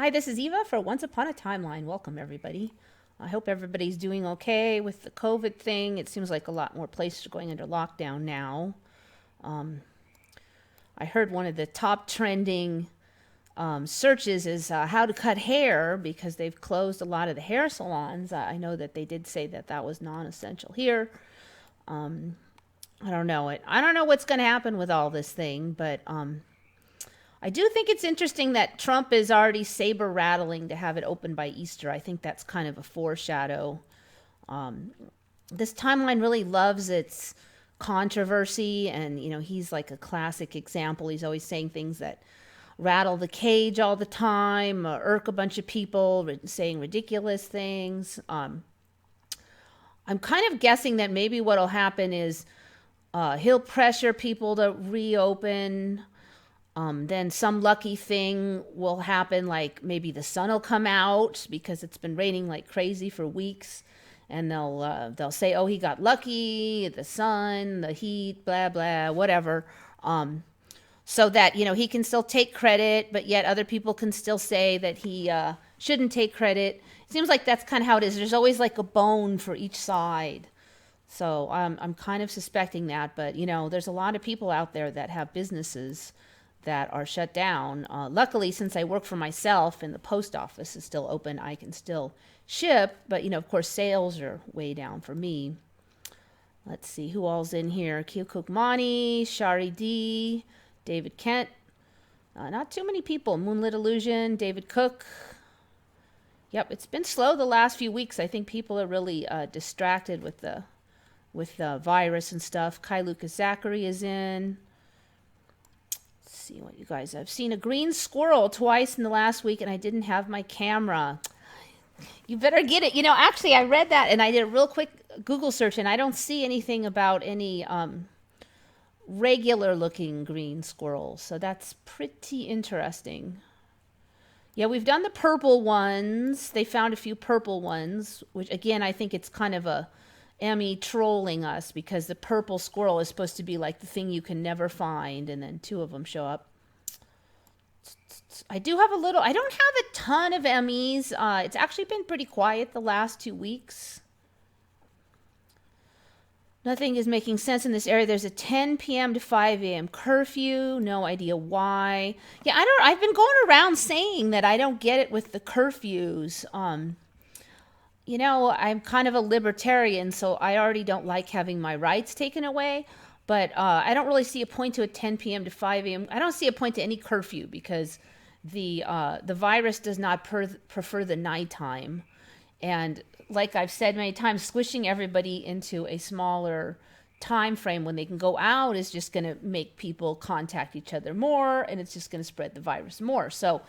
Hi, this is Eva for Once Upon a Timeline. Welcome, everybody. I hope everybody's doing okay with the COVID thing. It seems like a lot more places are going under lockdown now. Um, I heard one of the top trending searches is how to cut hair because they've closed a lot of the hair salons. I know that they did say that that was non-essential here. Um, I don't know it. I don't know what's going to happen with all this thing, but I do think it's interesting that Trump is already saber rattling to have it open by Easter. I think that's kind of a foreshadow. Um, this timeline really loves its controversy, and he's like a classic example. He's always saying things that rattle the cage all the time, irk a bunch of people, saying ridiculous things. I'm kind of guessing that maybe what'll happen is he'll pressure people to reopen. Then some lucky thing will happen, like maybe the sun will come out because it's been raining like crazy for weeks, and they'll say, "Oh, he got lucky, the sun, the heat, blah blah, whatever." So that he can still take credit, but yet other people can still say that he shouldn't take credit. It seems like that's kind of how it is. There's always like a bone for each side. So I'm kind of suspecting that, but there's a lot of people out there that have businesses that are shut down. Luckily, since I work for myself and the post office is still open, I can still ship. But, of course, sales are way down for me. Let's see who all's in here. Kiyokukmani, Shari D, David Kent. Not too many people. Moonlit Illusion, David Cook. Yep, it's been slow the last few weeks. I think people are really distracted with the virus and stuff. Kai Lucas Zachary is in. See what you guys, I've seen a green squirrel twice in the last week and I didn't have my camera. You better get it. Actually I read that and I did a real quick Google search and I don't see anything about any regular looking green squirrels, so that's pretty interesting. Yeah, we've done the purple ones. They found a few purple ones, which again I think it's kind of a Emmy trolling us because the purple squirrel is supposed to be like the thing you can never find, and then two of them show up. I don't have a ton of Emmys. It's actually been pretty quiet the last 2 weeks. Nothing is making sense in this area. There's a 10 p.m. to 5 a.m. curfew. No idea why. Yeah, I've been going around saying that I don't get it with the curfews. I'm kind of a libertarian, so I already don't like having my rights taken away. But I don't really see a point to a 10 p.m. to 5 a.m. I don't see a point to any curfew because the virus does not prefer the nighttime. And like I've said many times, squishing everybody into a smaller time frame when they can go out is just going to make people contact each other more, and it's just going to spread the virus more. So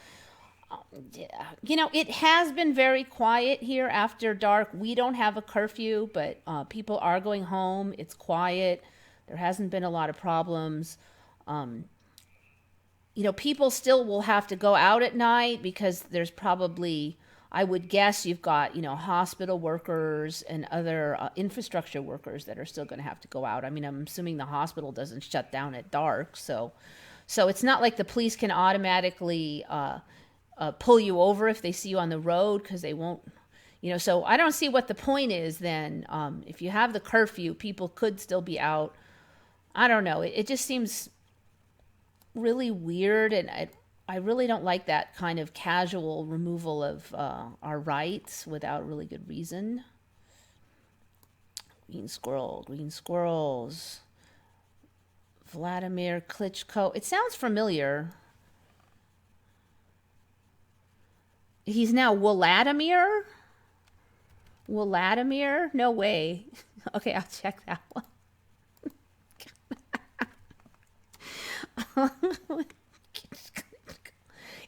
it has been very quiet here after dark. We don't have a curfew, but people are going home. It's quiet. There hasn't been a lot of problems. People still will have to go out at night because there's probably, I would guess you've got, hospital workers and other infrastructure workers that are still going to have to go out. I mean, I'm assuming the hospital doesn't shut down at dark. So it's not like the police can automatically pull you over if they see you on the road because they won't, so I don't see what the point is then. If you have the curfew, people could still be out. I don't know. It just seems really weird, and I really don't like that kind of casual removal of our rights without really good reason. Green squirrels. Vladimir Klitschko. It sounds familiar. He's now Wladimir? Wladimir? No way. Okay, I'll check that one.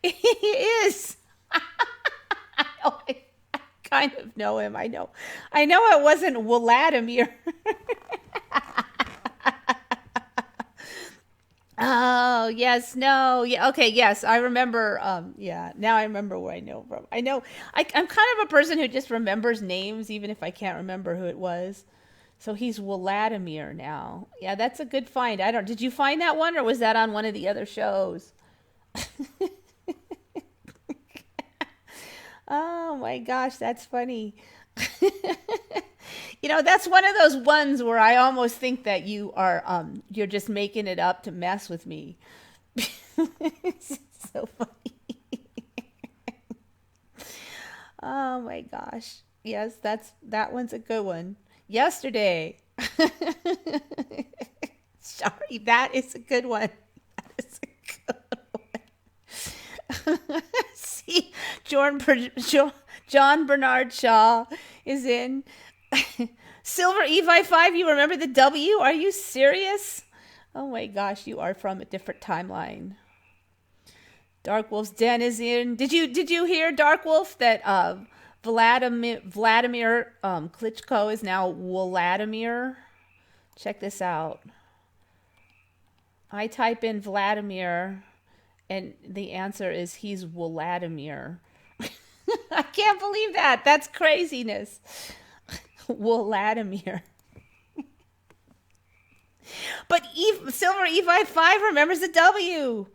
He is. I kind of know him. I know it wasn't Wladimir. Oh, yes, no. Yeah, okay, yes. I remember yeah, now I remember where I know from. I'm kind of a person who just remembers names even if I can't remember who it was. So he's Vladimir now. Yeah, that's a good find. Did you find that one or was that on one of the other shows? Oh my gosh, that's funny. You know, that's one of those ones where I almost think that you're just making it up to mess with me. It's so funny. Oh my gosh. Yes, that one's a good one. Yesterday. Sorry, that is a good one. That is a good one. See, John Bernard Shaw is in. Silver Evi 5, you remember the W? Are you serious? Oh my gosh, you are from a different timeline. Dark Wolf's Den is in. Did you hear, Dark Wolf, that Vladimir Klitschko is now Vladimir? Check this out. I type in Vladimir, and the answer is he's Vladimir. I can't believe that. That's craziness. Vladimir. But Silver Evi 5 remembers the W.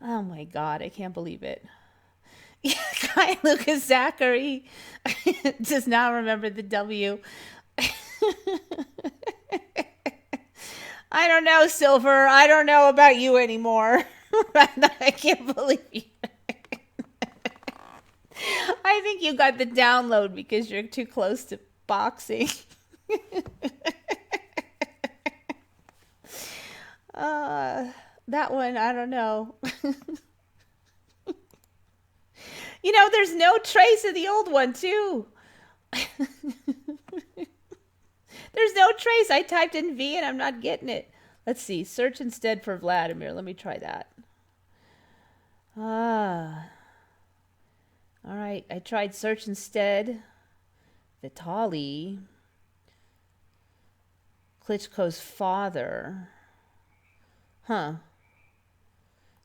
Oh my God, I can't believe it. Guy Lucas Zachary does not remember the W. I don't know, Silver. I don't know about you anymore. I can't believe you. I think you got the download because you're too close to boxing. That one, I don't know. You know, there's no trace of the old one, too. There's no trace. I typed in V and I'm not getting it. Let's see. Search instead for Vladimir. Let me try that. All right. I tried search instead. Vitali. Klitschko's father. Huh.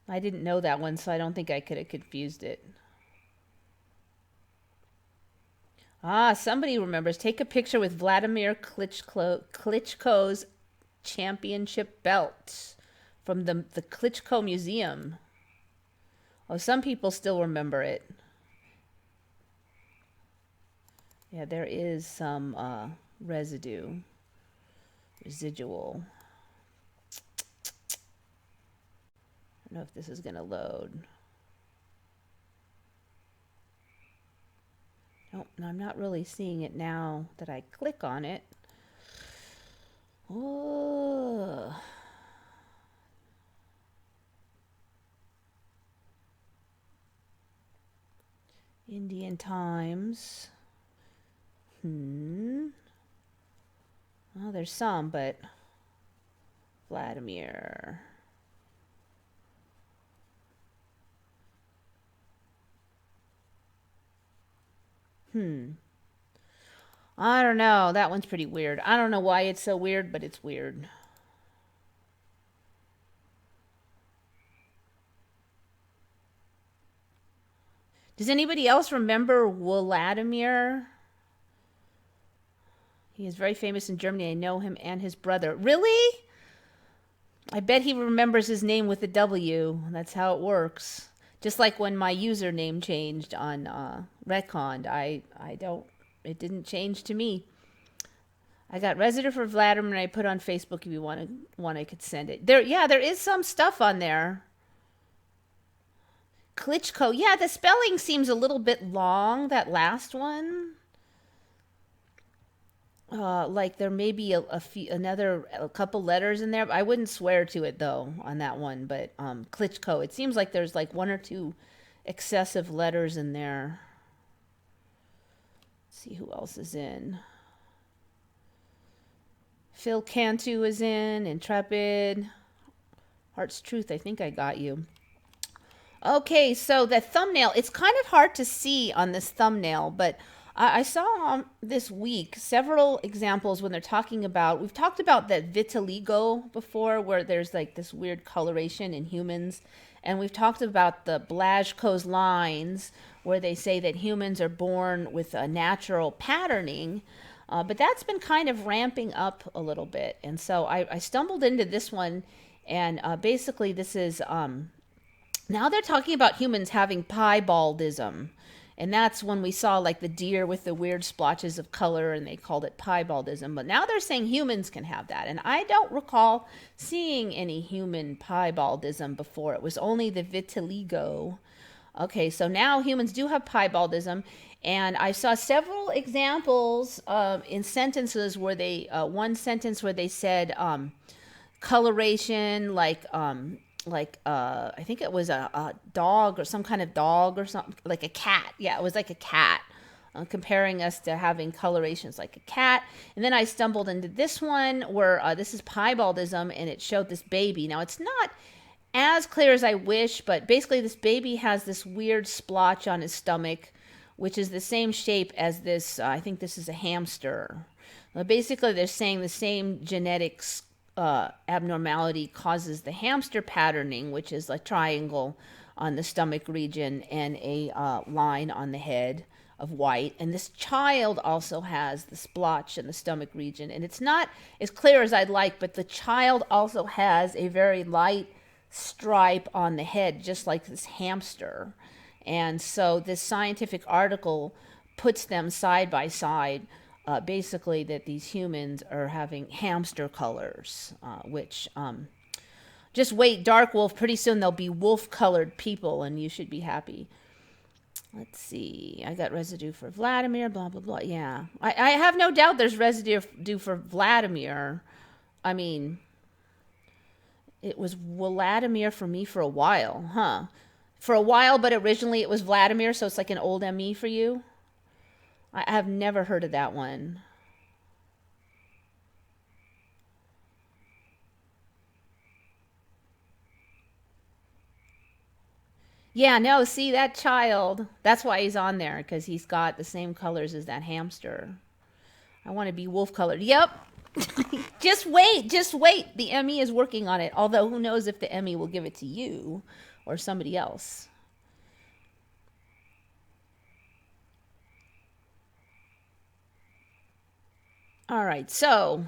I didn't know that one, so I don't think I could have confused it. Somebody remembers. Take a picture with Vladimir Klitschko's championship belt from the Klitschko Museum. Oh, some people still remember it. Yeah, there is some residual. I don't know if this is going to load. Nope, no, I'm not really seeing it now that I click on it. Oh. Indian Times. Oh, there's some, but Vladimir. I don't know. That one's pretty weird. I don't know why it's so weird, but it's weird. Does anybody else remember Vladimir? He is very famous in Germany. I know him and his brother. Really? I bet he remembers his name with a W. That's how it works. Just like when my username changed on Retcon, it didn't change to me. I got resident for Vladimir and I put on Facebook if you want I could send it. There is some stuff on there. Klitschko. Yeah, the spelling seems a little bit long, that last one. Like there may be a couple letters in there. I wouldn't swear to it though on that one, but Klitschko. It seems like there's like one or two excessive letters in there. Let's see who else is in. Phil Cantu is in. Intrepid. Heart's Truth. I think I got you. Okay, so the thumbnail. It's kind of hard to see on this thumbnail, but I saw this week several examples when they're talking about, we've talked about that vitiligo before, where there's like this weird coloration in humans. And we've talked about the Blaschko's lines, where they say that humans are born with a natural patterning. But that's been kind of ramping up a little bit. And so I stumbled into this one. And basically this is, now they're talking about humans having Piebaldism. And that's when we saw like the deer with the weird splotches of color, and they called it piebaldism. But now they're saying humans can have that. And I don't recall seeing any human piebaldism before. It was only the vitiligo. Okay, so now humans do have piebaldism. And I saw several examples in sentences where they, one sentence where they said coloration, I think it was a dog or some kind of dog or something, like a cat. Yeah, it was like a cat, comparing us to having colorations like a cat. And then I stumbled into this one where this is piebaldism, and it showed this baby. Now, it's not as clear as I wish, but basically this baby has this weird splotch on his stomach, which is the same shape as this, I think this is a hamster. Basically, they're saying the same genetics abnormality causes the hamster patterning, which is a triangle on the stomach region and a line on the head of white. And this child also has the splotch in the stomach region. And it's not as clear as I'd like, but the child also has a very light stripe on the head, just like this hamster. And so this scientific article puts them side by side, basically that these humans are having hamster colors, which just wait, dark wolf, pretty soon they'll be wolf colored people, and you should be happy. Let's see, I got residue for Vladimir, blah blah blah. Yeah, I have no doubt there's residue for Vladimir. I mean, it was Vladimir for me for a while, huh? For a while, but originally it was Vladimir, so it's like an old ME for you. I have never heard of that one. Yeah, no, see that child. That's why he's on there, because he's got the same colors as that hamster. I want to be wolf colored. Yep. Just wait, just wait. The ME is working on it. Although who knows if the ME will give it to you or somebody else. All right, so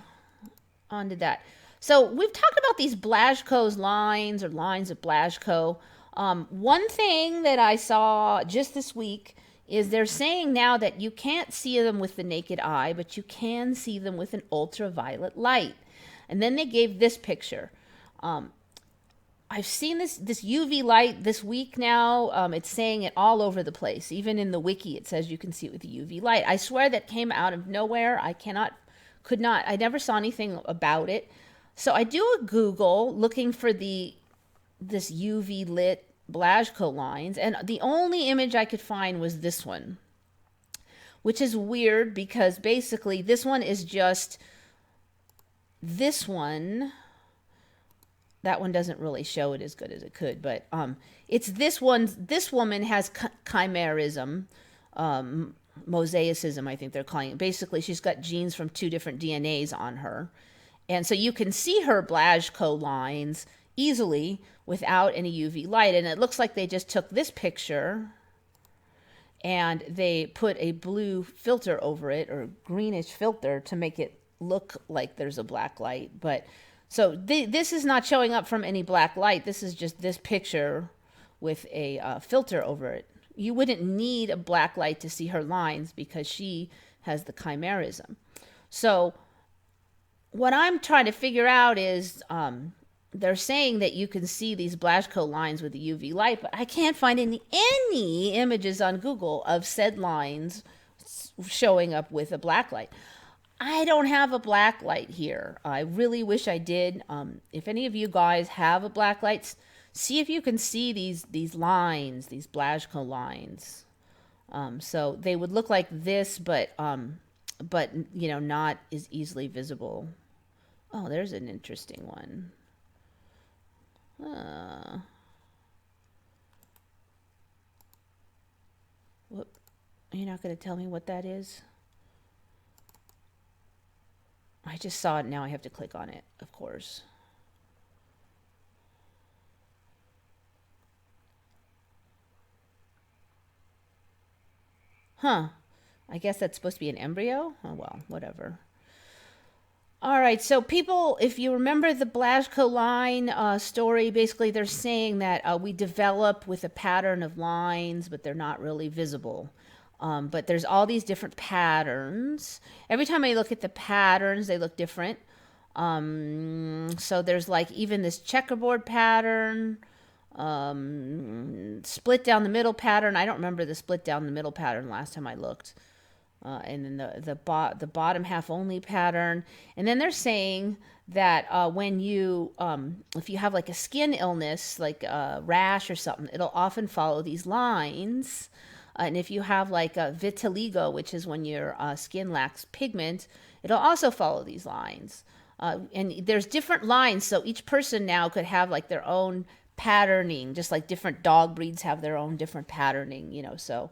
on to that. So we've talked about these Blaschko's lines or lines of Blaschko. One thing that I saw just this week is they're saying now that you can't see them with the naked eye, but you can see them with an ultraviolet light. And then they gave this picture. I've seen this UV light this week now. It's saying it all over the place. Even in the wiki, it says you can see it with the UV light. I swear that came out of nowhere. I never saw anything about it. So I do a Google looking for this UV lit Blaschko lines, and the only image I could find was this one, which is weird because basically this one is just this one. That one doesn't really show it as good as it could, but it's this one. This woman has chimerism, mosaicism, I think they're calling it. Basically, she's got genes from two different DNAs on her. And so you can see her Blaschko lines easily without any UV light. And it looks like they just took this picture and they put a blue filter over it, or greenish filter, to make it look like there's a black light. But so this is not showing up from any black light. This is just this picture with a filter over it. You wouldn't need a black light to see her lines because she has the chimerism. So what I'm trying to figure out is they're saying that you can see these Blaschko lines with the UV light, but I can't find any images on Google of said lines showing up with a black light. I don't have a black light here. I really wish I did. If any of you guys have a black light, see if you can see these lines, these Blaschko lines. So they would look like this, but not as easily visible. Oh, there's an interesting one. Whoop. You're not going to tell me what that is? I just saw it. Now I have to click on it, of course. Huh. I guess that's supposed to be an embryo? Oh, well, whatever. All right, so people, if you remember the Blaschko line story, basically they're saying that we develop with a pattern of lines, but they're not really visible. But there's all these different patterns. Every time I look at the patterns, they look different. So there's like even this checkerboard pattern, split down the middle pattern. I don't remember the split down the middle pattern last time I looked. And then the bottom half only pattern. And then they're saying that when you if you have like a skin illness, like a rash or something, it'll often follow these lines. And if you have like a vitiligo, which is when your skin lacks pigment, it'll also follow these lines. And there's different lines, so each person now could have like their own patterning, just like different dog breeds have their own different patterning, you know. So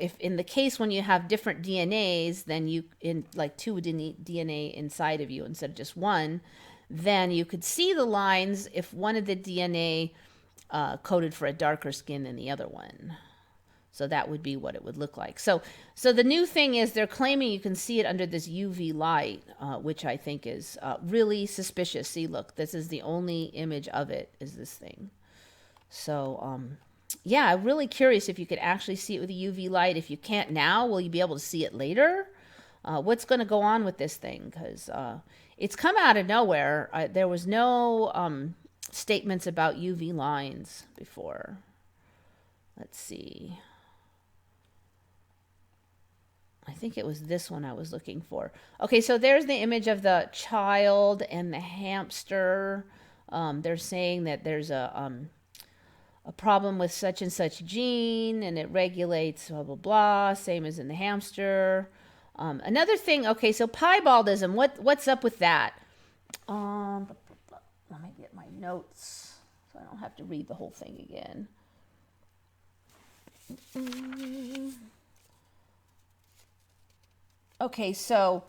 if in the case when you have different DNAs, then you in like two DNA inside of you instead of just one, then you could see the lines if one of the DNA coded for a darker skin than the other one. So that would be what it would look like. So the new thing is they're claiming you can see it under this UV light, which I think is really suspicious. See, look, this is the only image of it is this thing. So, yeah, I'm really curious if you could actually see it with a UV light. If you can't now, will you be able to see it later? What's going to go on with this thing? Because it's come out of nowhere. There was no statements about UV lines before. Let's see. I think it was this one I was looking for. Okay, so there's the image of the child and the hamster. They're saying that there's a problem with such and such gene, and it regulates blah, blah, blah, same as in the hamster. Another thing, okay, so piebaldism, what's up with that? Let me get my notes so I don't have to read the whole thing again. Okay, so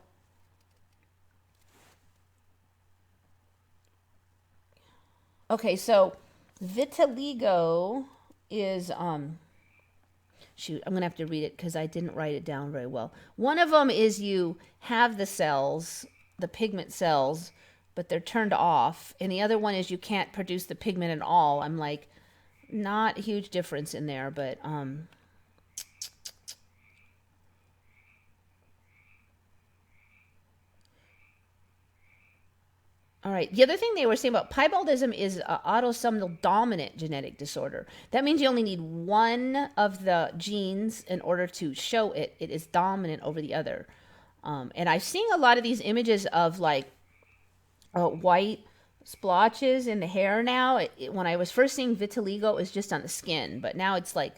vitiligo is shoot, I'm gonna have to read it because I didn't write it down very well. One of them is you have the cells, the pigment cells, but they're turned off, and the other one is you can't produce the pigment at all. I'm like, not a huge difference in there, but all right. The other thing they were saying about piebaldism is autosomal dominant genetic disorder. That means you only need one of the genes in order to show it. It is dominant over the other. And I'm seeing a lot of these images of like white splotches in the hair now. When I was first seeing vitiligo, it was just on the skin, but now it's like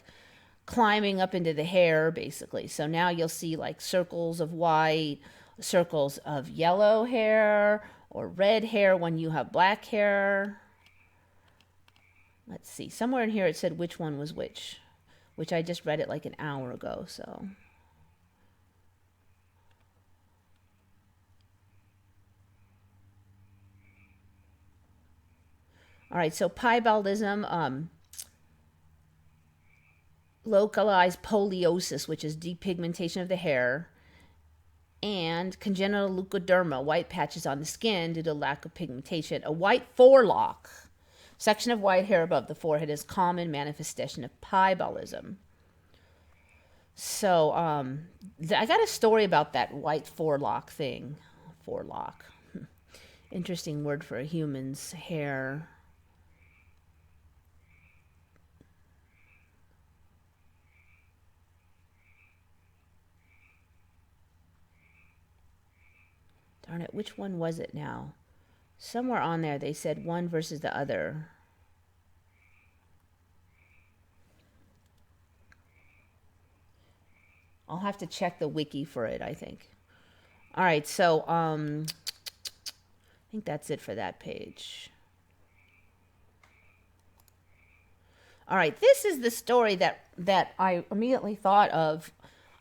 climbing up into the hair, basically. So now you'll see like circles of white, circles of yellow hair, or red hair when you have black hair. Let's see. Somewhere in here it said which one was which I just read it like an hour ago, so. All right, so piebaldism, localized poliosis, which is depigmentation of the hair, and congenital leukoderma, white patches on the skin due to lack of pigmentation. A white forelock, section of white hair above the forehead, is common manifestation of piebaldism. So I got a story about that white forelock thing. Forelock. Interesting word for a human's hair. Darn it, which one was it now? Somewhere on there they said one versus the other. I'll have to check the wiki for it, I think. All right, so I think that's it for that page. All right, this is the story that I immediately thought of.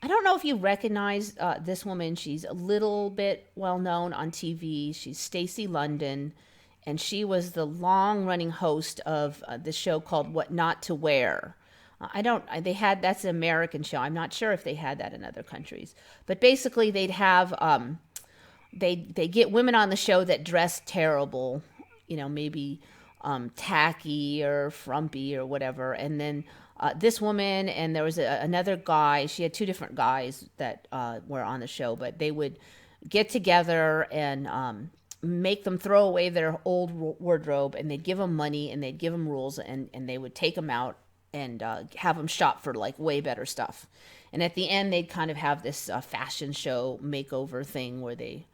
I don't know if you recognize this woman. She's a little bit well known on TV. She's Stacey London, and she was the long-running host of the show called What Not to Wear. That's an American show. I'm not sure if they had that in other countries. But basically they'd have they get women on the show that dress terrible, maybe tacky or frumpy or whatever. And then this woman, and there was another guy. She had two different guys that were on the show, but they would get together and make them throw away their old wardrobe, and they'd give them money and they'd give them rules, and they would take them out and have them shop for like way better stuff. And at the end, they'd kind of have this fashion show makeover thing where they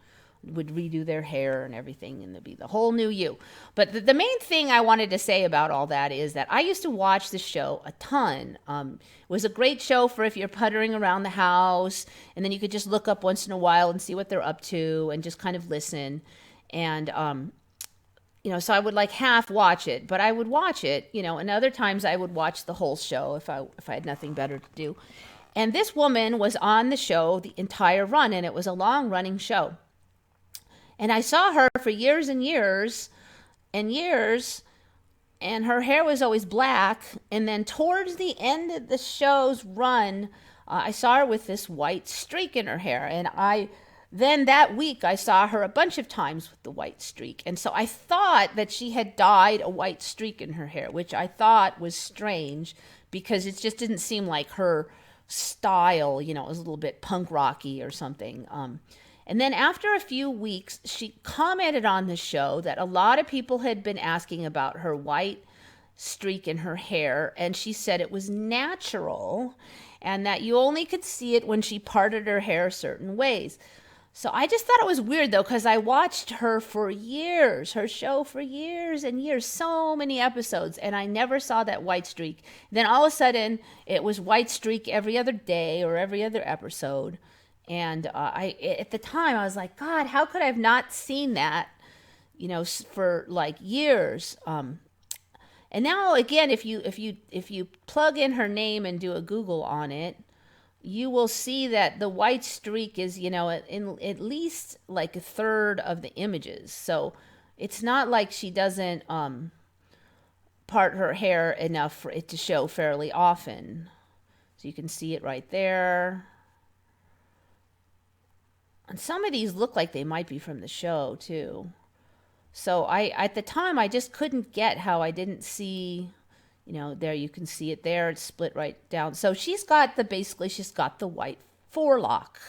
would redo their hair and everything, and it'd be the whole new you. But the main thing I wanted to say about all that is that I used to watch the show a ton. It was a great show for if you're puttering around the house, and then you could just look up once in a while and see what they're up to and just kind of listen. And so I would like half watch it, but I would watch it, and other times I would watch the whole show if I had nothing better to do. And this woman was on the show the entire run, and it was a long running show. And I saw her for years and years and years, and her hair was always black. And then towards the end of the show's run, I saw her with this white streak in her hair. And then that week, I saw her a bunch of times with the white streak. And so I thought that she had dyed a white streak in her hair, which I thought was strange because it just didn't seem like her style. It was a little bit punk rocky or something. And then after a few weeks, she commented on the show that a lot of people had been asking about her white streak in her hair. And she said it was natural and that you only could see it when she parted her hair certain ways. So I just thought it was weird, though, because I watched her for years, her show for years and years, so many episodes, and I never saw that white streak. Then all of a sudden, it was white streak every other day or every other episode. And at the time, I was like, God, how could I have not seen that, for like years? And now, again, if you plug in her name and do a Google on it, you will see that the white streak is, in at least like a third of the images. So it's not like she doesn't part her hair enough for it to show fairly often. So you can see it right there. And some of these look like they might be from the show too. So at the time, I just couldn't get how I didn't see, there you can see it there. It's split right down. So she's got the white forelock,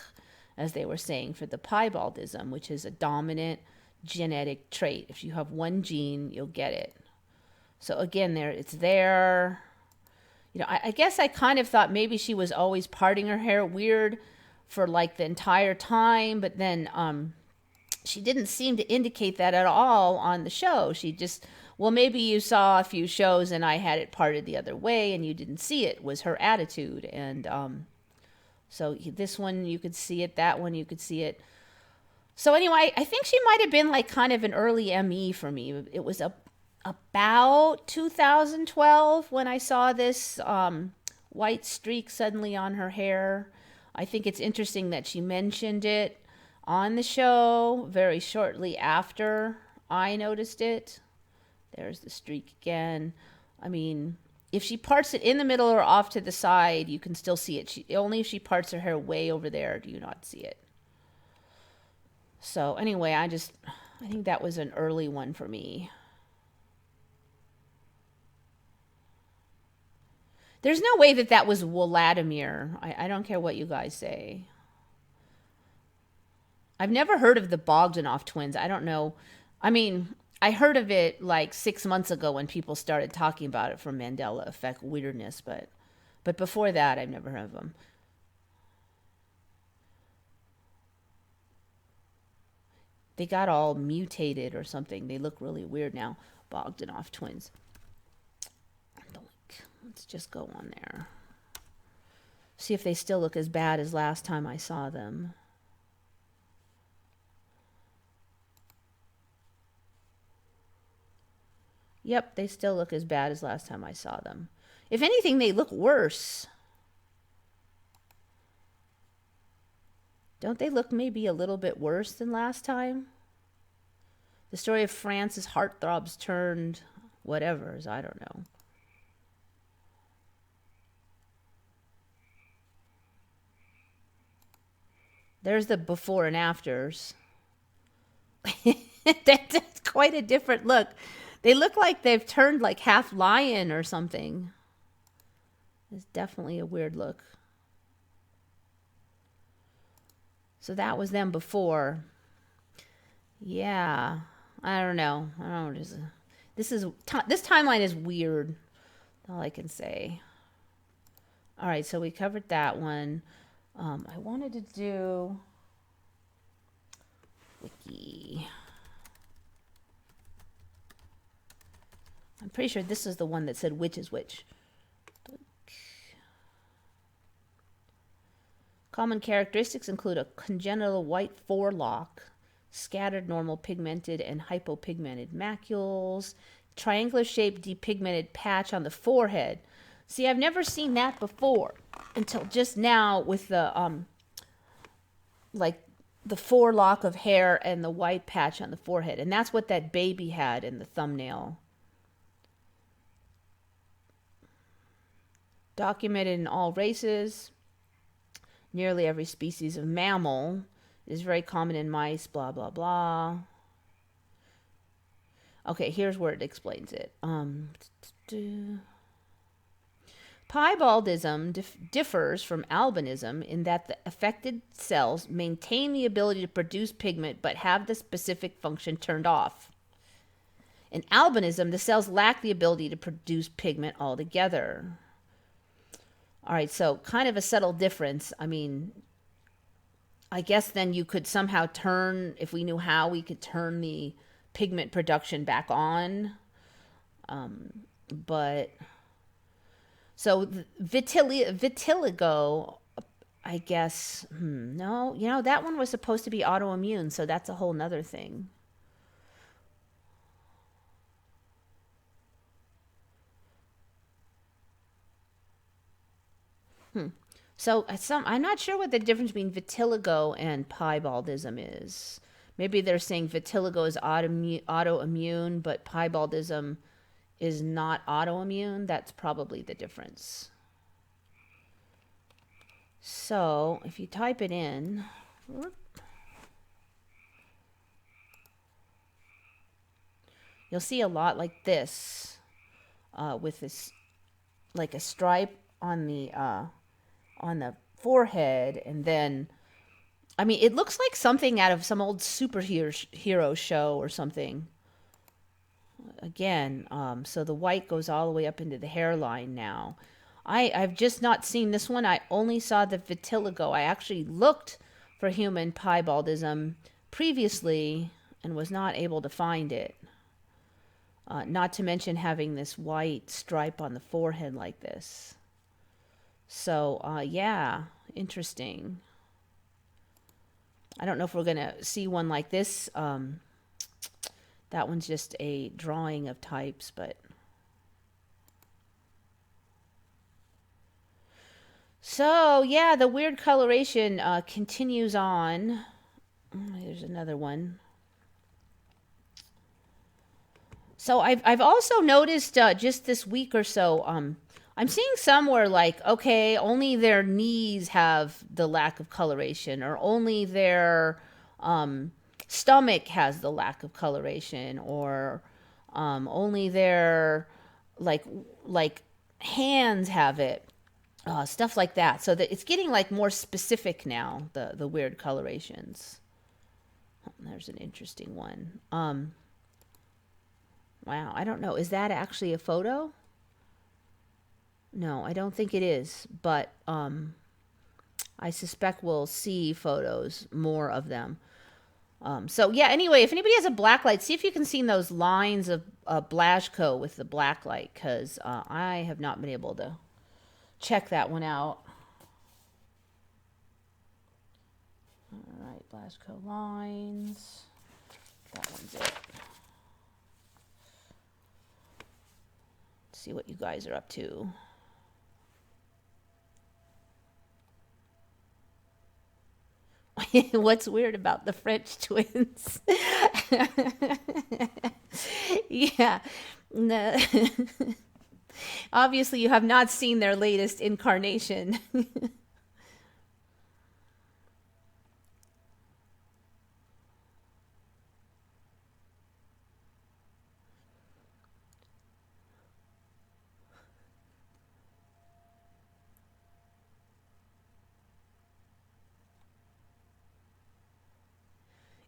as they were saying, for the Piebaldism, which is a dominant genetic trait. If you have one gene, you'll get it. So again, it's there. I guess I kind of thought maybe she was always parting her hair weird for like the entire time, but then she didn't seem to indicate that at all on the show. She just, well, maybe you saw a few shows and I had it parted the other way and you didn't see it, was her attitude. And so this one you could see it, that one you could see it. So anyway, I think she might have been like kind of an early ME for me. It was about 2012 when I saw this white streak suddenly on her hair. I think it's interesting that she mentioned it on the show very shortly after I noticed it. There's the streak again. I mean, if she parts it in the middle or off to the side, you can still see it. Only if she parts her hair way over there do you not see it. So anyway, I think that was an early one for me. There's no way that was Vladimir. I don't care what you guys say. I've never heard of the Bogdanoff twins. I don't know. I mean, I heard of it like 6 months ago when people started talking about it for Mandela Effect weirdness, but before that, I've never heard of them. They got all mutated or something. They look really weird now. Bogdanoff twins. Let's just go on there. See if they still look as bad as last time I saw them. Yep, they still look as bad as last time I saw them. If anything, they look worse. Don't they look maybe a little bit worse than last time? The story of France's heartthrobs turned whatevers, I don't know. There's the before and afters. That's quite a different look. They look like they've turned like half lion or something. It's definitely a weird look. So that was them before. Yeah. I don't know. I don't know. This timeline is weird. All I can say. All right, so we covered that one. I wanted to do wiki. I'm pretty sure this is the one that said which is which. Common characteristics include a congenital white forelock, scattered normal pigmented and hypopigmented macules, triangular shaped depigmented patch on the forehead. See, I've never seen that before until just now with the like the forelock of hair and the white patch on the forehead. And that's what that baby had in the thumbnail. Documented in all races. Nearly every species of mammal is very common in mice, blah, blah, blah. Okay, here's where it explains it. Piebaldism differs from albinism in that the affected cells maintain the ability to produce pigment but have the specific function turned off. In albinism, the cells lack the ability to produce pigment altogether. All right, so kind of a subtle difference. I mean, I guess then you could somehow turn, if we knew how, we could turn the pigment production back on. But, so vitiligo, I guess, no, you know, that one was supposed to be autoimmune, so that's a whole nother thing. So I'm not sure what the difference between vitiligo and piebaldism is. Maybe they're saying vitiligo is autoimmune, but piebaldism is not autoimmune. That's probably the difference. So if you type it in, you'll see a lot like this, with this, like a stripe on the forehead, and then, I mean, it looks like something out of some old superhero show or something. Again, so the white goes all the way up into the hairline now. I've just not seen this one. I only saw the vitiligo. I actually looked for human piebaldism previously and was not able to find it. Not to mention having this white stripe on the forehead like this. So, yeah, interesting. I don't know if we're going to see one like this. That one's just a drawing of types, but... So, yeah, the weird coloration continues on. There's another one. So I've also noticed just this week or so... I'm seeing somewhere like, okay, only their knees have the lack of coloration, or only their stomach has the lack of coloration, or only their like hands have it, stuff like that. So that it's getting like more specific now, the weird colorations. Oh, there's an interesting one. Wow, I don't know. Is that actually a photo? No, I don't think it is, but I suspect we'll see photos, more of them. So yeah, anyway, if anybody has a black light, see if you can see those lines of Blaschko with the black light, because I have not been able to check that one out. All right, Blaschko lines. That one's it. Let's see what you guys are up to. What's weird about the French twins? Yeah. No. Obviously, you have not seen their latest incarnation.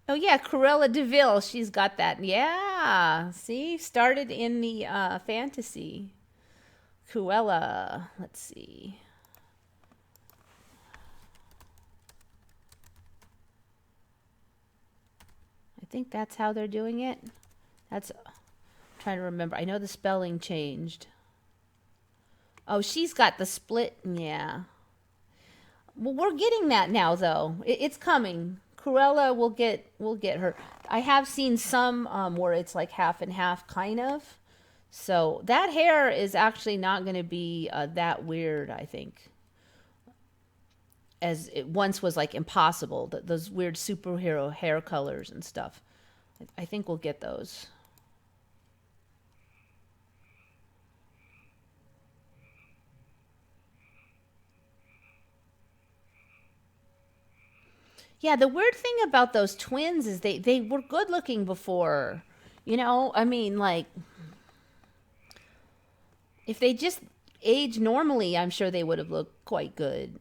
Oh yeah, Cruella de Vil. She's got that. Yeah. See, started in the fantasy. Cruella. Let's see. I think that's how they're doing it. That's I'm trying to remember. I know the spelling changed. Oh, she's got the split. Yeah. Well, we're getting that now, though. It's coming. Cruella will get her. I have seen some where it's like half and half, kind of. So that hair is actually not going to be that weird, I think, as it once was like impossible. Those weird superhero hair colors and stuff. I think we'll get those. Yeah, the weird thing about those twins is they were good looking before. You know, I mean, like, if they just aged normally, I'm sure they would have looked quite good.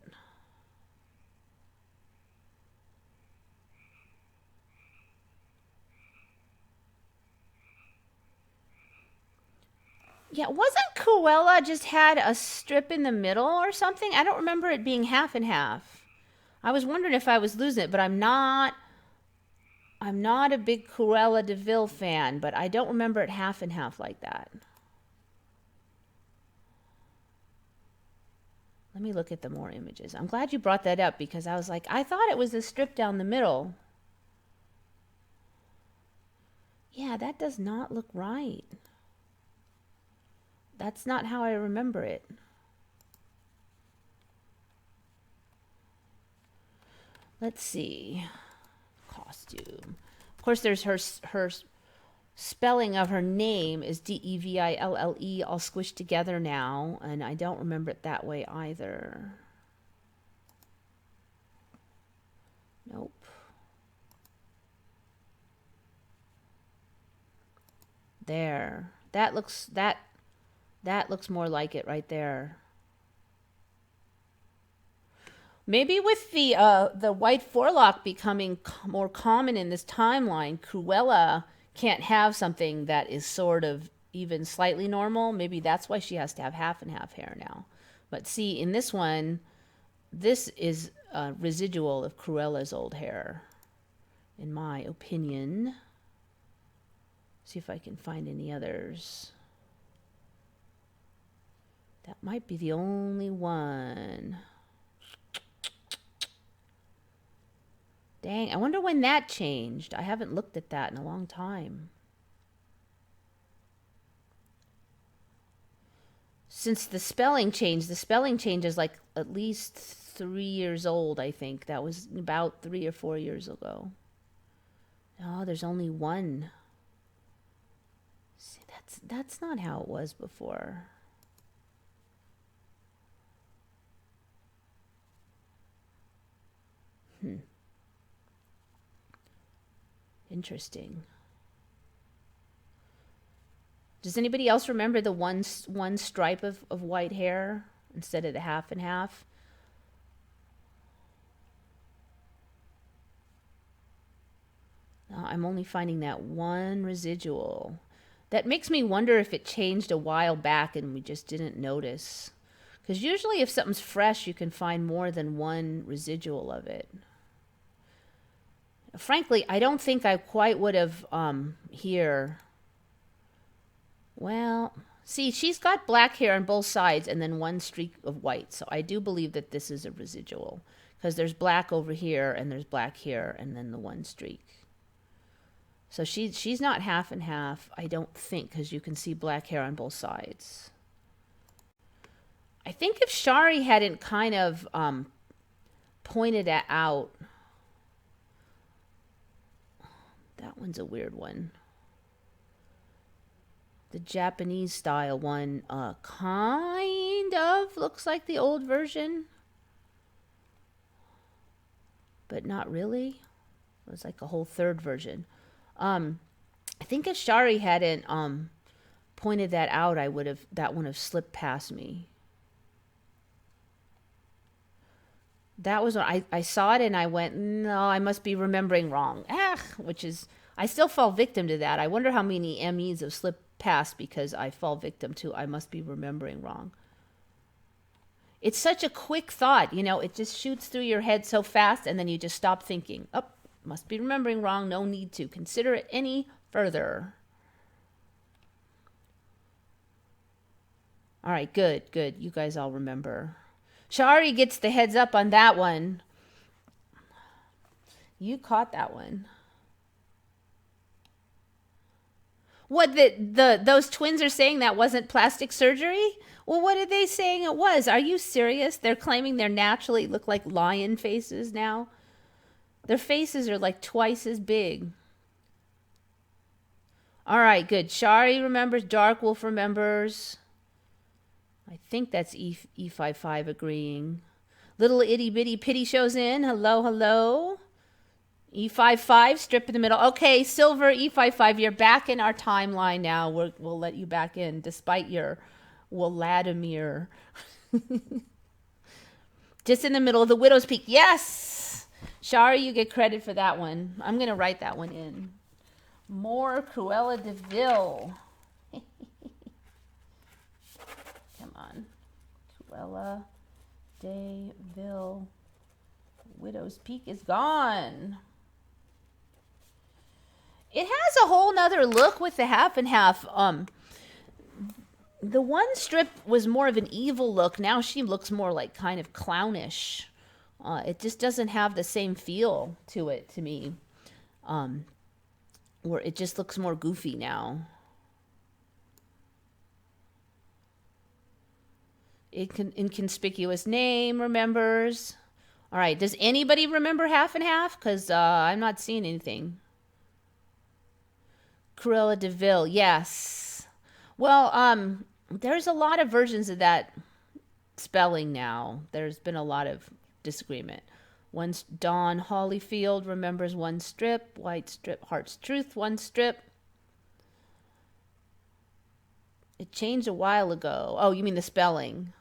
Yeah, wasn't Cruella just had a strip in the middle or something? I don't remember it being half and half. I was wondering if I was losing it, but I'm not. I'm not a big Cruella de Vil fan, but I don't remember it half and half like that. Let me look at the more images. I'm glad you brought that up because I was like, I thought it was a strip down the middle. Yeah, that does not look right. That's not how I remember it. Let's see. Costume. Of course, there's her spelling of her name is Deville, all squished together now, and I don't remember it that way either. Nope. There. That looks more like it right there. Maybe with the white forelock becoming more common in this timeline, Cruella can't have something that is sort of even slightly normal. Maybe that's why she has to have half and half hair now. But see, in this one, this is a residual of Cruella's old hair, in my opinion. See if I can find any others. That might be the only one. Dang, I wonder when that changed. I haven't looked at that in a long time. Since the spelling change is like at least 3 years old, I think. That was about 3 or 4 years ago. Oh, there's only one. See, that's not how it was before. Interesting. Does anybody else remember the one stripe of white hair instead of the half and half? I'm only finding that one residual. That makes me wonder if it changed a while back and we just didn't notice. Because usually if something's fresh, you can find more than one residual of it. Frankly, I don't think I quite would have here. Well, see, she's got black hair on both sides and then one streak of white. So I do believe that this is a residual because there's black over here and there's black here and then the one streak. So she's not half and half, I don't think, because you can see black hair on both sides. I think if Shari hadn't kind of pointed it out, that one's a weird one. The Japanese style one kind of looks like the old version, but not really. It was like a whole third version. I think if Shari hadn't pointed that out, that would have slipped past me. That was when I saw it and I went, no, I must be remembering wrong. Which is, I still fall victim to that. I wonder how many MEs have slipped past because I fall victim to, I must be remembering wrong. It's such a quick thought, you know, it just shoots through your head so fast and then you just stop thinking. Oh, must be remembering wrong. No need to consider it any further. All right, good, good. You guys all remember. Shari gets the heads up on that one. You caught that one. What those twins are saying that wasn't plastic surgery? Well, what are they saying it was? Are you serious? They're claiming they naturally look like lion faces now. Their faces are like twice as big. All right, good. Shari remembers. Dark Wolf remembers. I think that's E55 agreeing. Little itty bitty pity shows in. Hello, hello. E55, strip in the middle. Okay, Silver, E55, you're back in our timeline now. We'll let you back in despite your Vladimir. Just in the middle of the Widow's Peak. Yes! Shari, you get credit for that one. I'm going to write that one in. More Cruella de Vlle. Come on. Cruella de Vlle. Widow's Peak is gone. It has a whole nother look with the half and half. The one strip was more of an evil look. Now she looks more like kind of clownish. It just doesn't have the same feel to it to me. Where it just looks more goofy now. Inconspicuous name remembers. All right, does anybody remember half and half? Because I'm not seeing anything. Cruella de Vlle, yes. Well, there's a lot of versions of that spelling now. There's been a lot of disagreement. Dawn Hollyfield remembers one strip. White strip, Heart's Truth, one strip. It changed a while ago. Oh, you mean the spelling.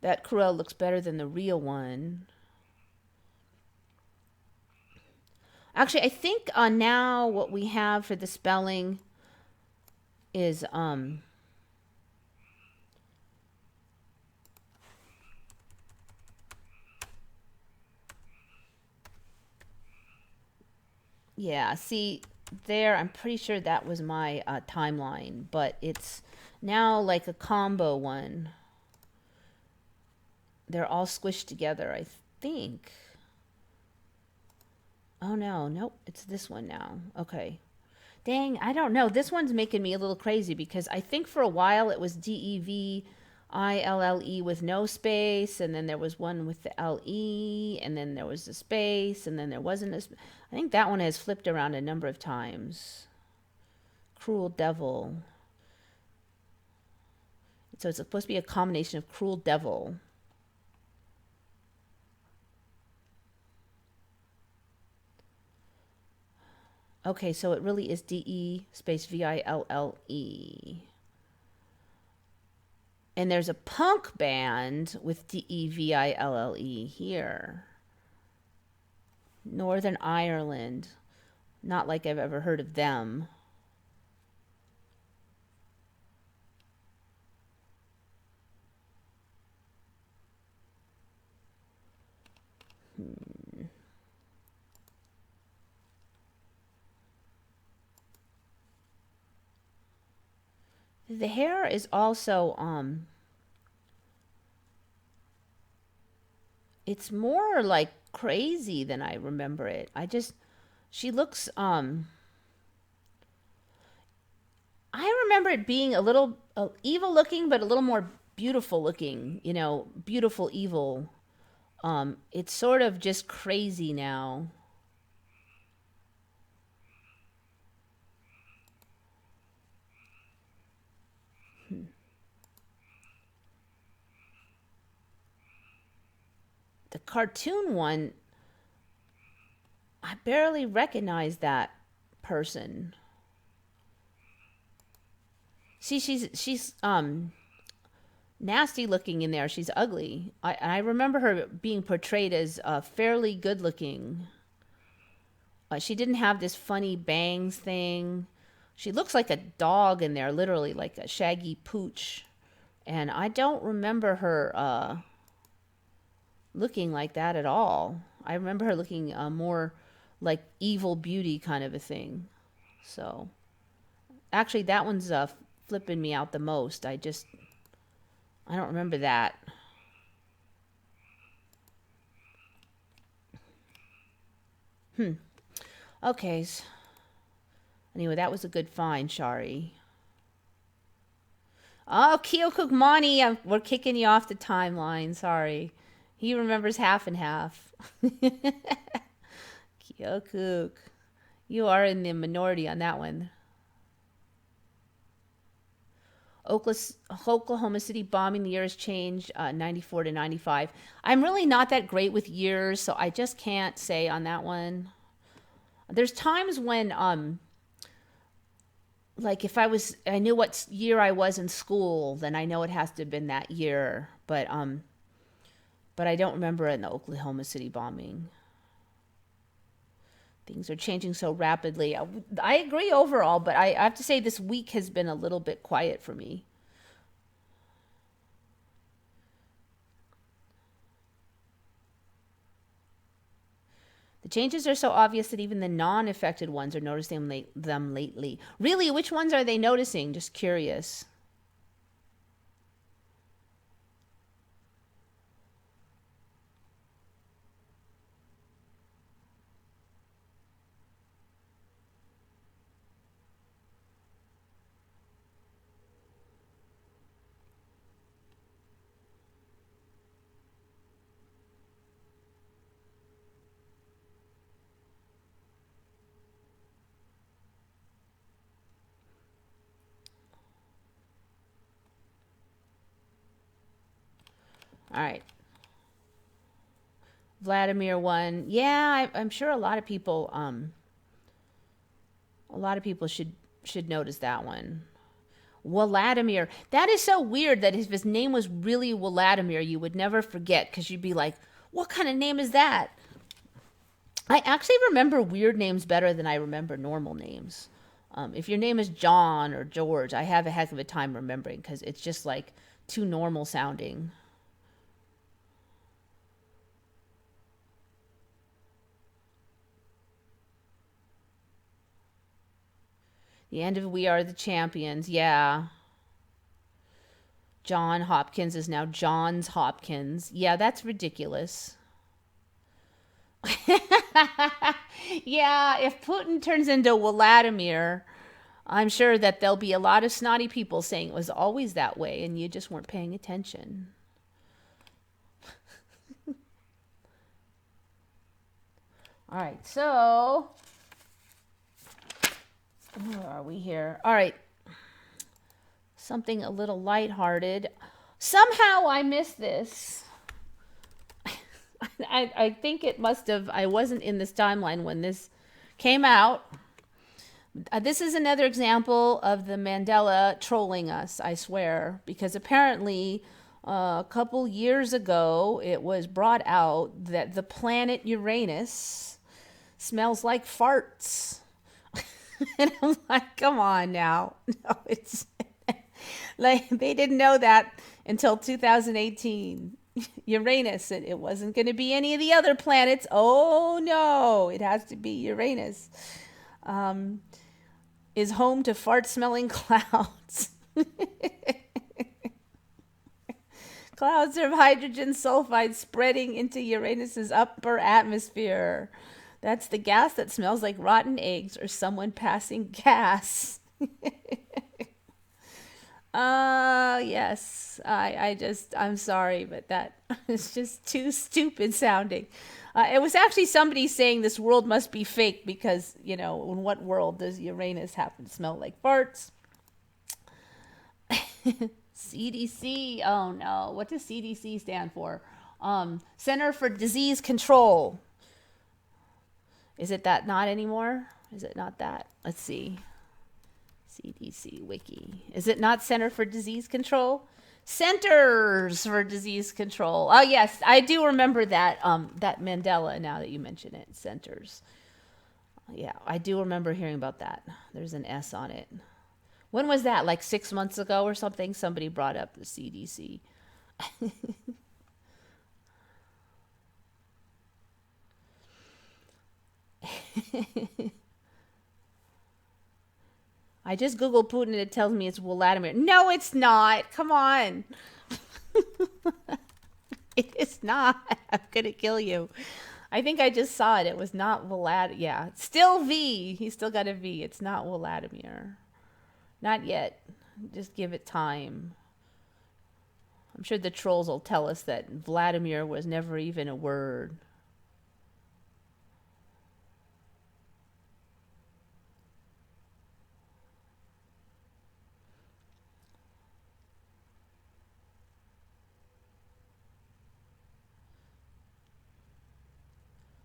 That Cruella looks better than the real one. Actually, I think now what we have for the spelling is yeah, see there, I'm pretty sure that was my timeline, but it's now like a combo one. They're all squished together, I think. Oh, no. Nope. It's this one now. Okay. Dang, I don't know. This one's making me a little crazy because I think for a while it was DEVILLE with no space, and then there was one with the LE, and then there was a space, and then there wasn't a I think that one has flipped around a number of times. Cruel Devil. So it's supposed to be a combination of Cruel Devil. Okay, so it really is DE space VILLE. And there's a punk band with DEVILLE here. Northern Ireland. Not like I've ever heard of them. The hair is also it's more like crazy than I remember it. She looks I remember it being a little evil looking, but a little more beautiful looking, you know, beautiful evil. It's sort of just crazy now. The cartoon one, I barely recognize that person. See, she's nasty looking in there. She's ugly. I remember her being portrayed as fairly good looking. She didn't have this funny bangs thing. She looks like a dog in there, literally like a shaggy pooch. And I don't remember her looking like that at all. I remember her looking more like evil beauty kind of a thing. So, actually, that one's flipping me out the most. I don't remember that. Okay. Anyway, that was a good find, Shari. Oh, Kiyokugmani, we're kicking you off the timeline. Sorry. He remembers half and half. Kyokuk. You are in the minority on that one. Oklahoma City bombing, the year has changed, 94 to 95. I'm really not that great with years, so I just can't say on that one. There's times when, like if I knew what year I was in school, then I know it has to have been that year. But I don't remember it in the Oklahoma City bombing. Things are changing so rapidly. I agree overall, but I have to say this week has been a little bit quiet for me. The changes are so obvious that even the non-affected ones are noticing them lately. Really, which ones are they noticing? Just curious. All right. Vladimir one. Yeah, I'm sure a lot of people should notice that one. Vladimir. That is so weird that if his name was really Vladimir, you would never forget because you'd be like, what kind of name is that? I actually remember weird names better than I remember normal names. If your name is John or George, I have a heck of a time remembering because it's just like too normal sounding. The end of We Are the Champions. Yeah. John Hopkins is now Johns Hopkins. Yeah, that's ridiculous. Yeah, if Putin turns into Vladimir, I'm sure that there'll be a lot of snotty people saying it was always that way and you just weren't paying attention. All right, so where are we here? All right. Something a little lighthearted. Somehow I missed this. I think it must have, I wasn't in this timeline when this came out. This is another example of the Mandela trolling us, I swear, because apparently a couple years ago it was brought out that the planet Uranus smells like farts. And I'm like, come on now. No, it's like they didn't know that until 2018. Uranus, and it wasn't going to be any of the other planets. Oh no, it has to be Uranus. Is home to fart-smelling clouds. Clouds of hydrogen sulfide spreading into Uranus's upper atmosphere. That's the gas that smells like rotten eggs or someone passing gas. Yes. I'm sorry, but that is just too stupid sounding. It was actually somebody saying this world must be fake because, in what world does Uranus happen to smell like farts? CDC. Oh no. What does CDC stand for? Center for Disease Control. Is it that not anymore? Is it not that? Let's see. CDC Wiki. Is it not Center for Disease Control? Centers for disease control. Oh yes, I do remember that. That Mandela. Now that you mention it, centers. Yeah, I do remember hearing about that. There's an S on it. When was that? Like 6 months ago or something? Somebody brought up the CDC. I just Googled Putin and it tells me it's Vladimir. No, it's not. Come on. It is not. I'm going to kill you. I think I just saw it. It was not Vlad. Yeah. Still V. He's still got a V. It's not Vladimir. Not yet. Just give it time. I'm sure the trolls will tell us that Vladimir was never even a word.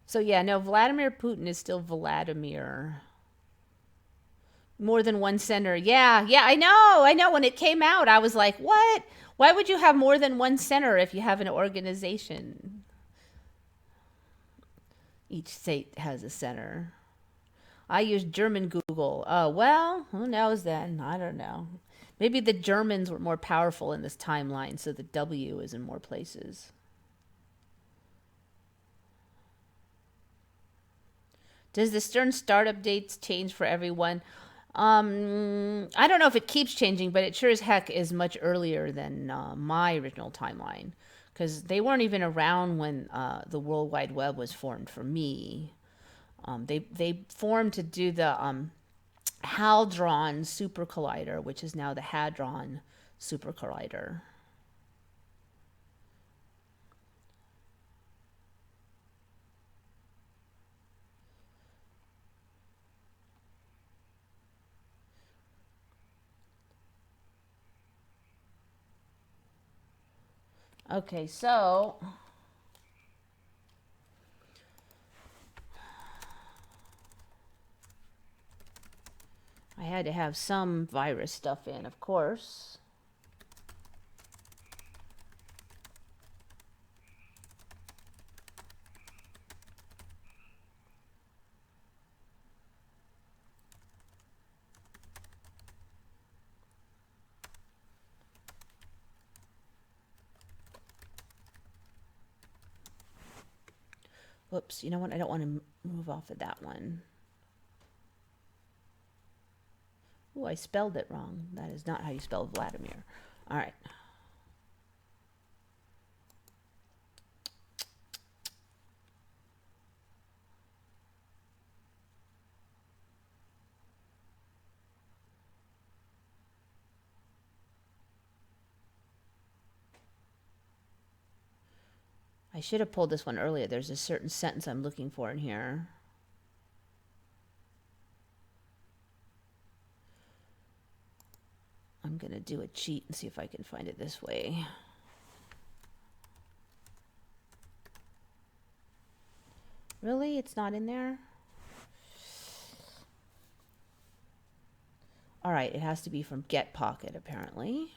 So yeah, no, Vladimir Putin is still Vladimir. More than one center. Yeah, yeah, I know. I know. When it came out, I was like, what? Why would you have more than one center if you have an organization? Each state has a center. I use German Google. Oh, well, who knows then? I don't know. Maybe the Germans were more powerful in this timeline, so the W is in more places. Does the Stern startup dates change for everyone? I don't know if it keeps changing, but it sure as heck is much earlier than my original timeline, because they weren't even around when the World Wide Web was formed for me. They formed to do the Hadron Super Collider, which is now the Hadron Super Collider. Okay, so I had to have some virus stuff in, of course. Whoops, you know what? I don't want to move off of that one. Ooh, I spelled it wrong. That is not how you spell Vladimir. All right. I should have pulled this one earlier. There's a certain sentence I'm looking for in here. I'm going to do a cheat and see if I can find it this way. Really? It's not in there? All right, it has to be from Get Pocket, apparently.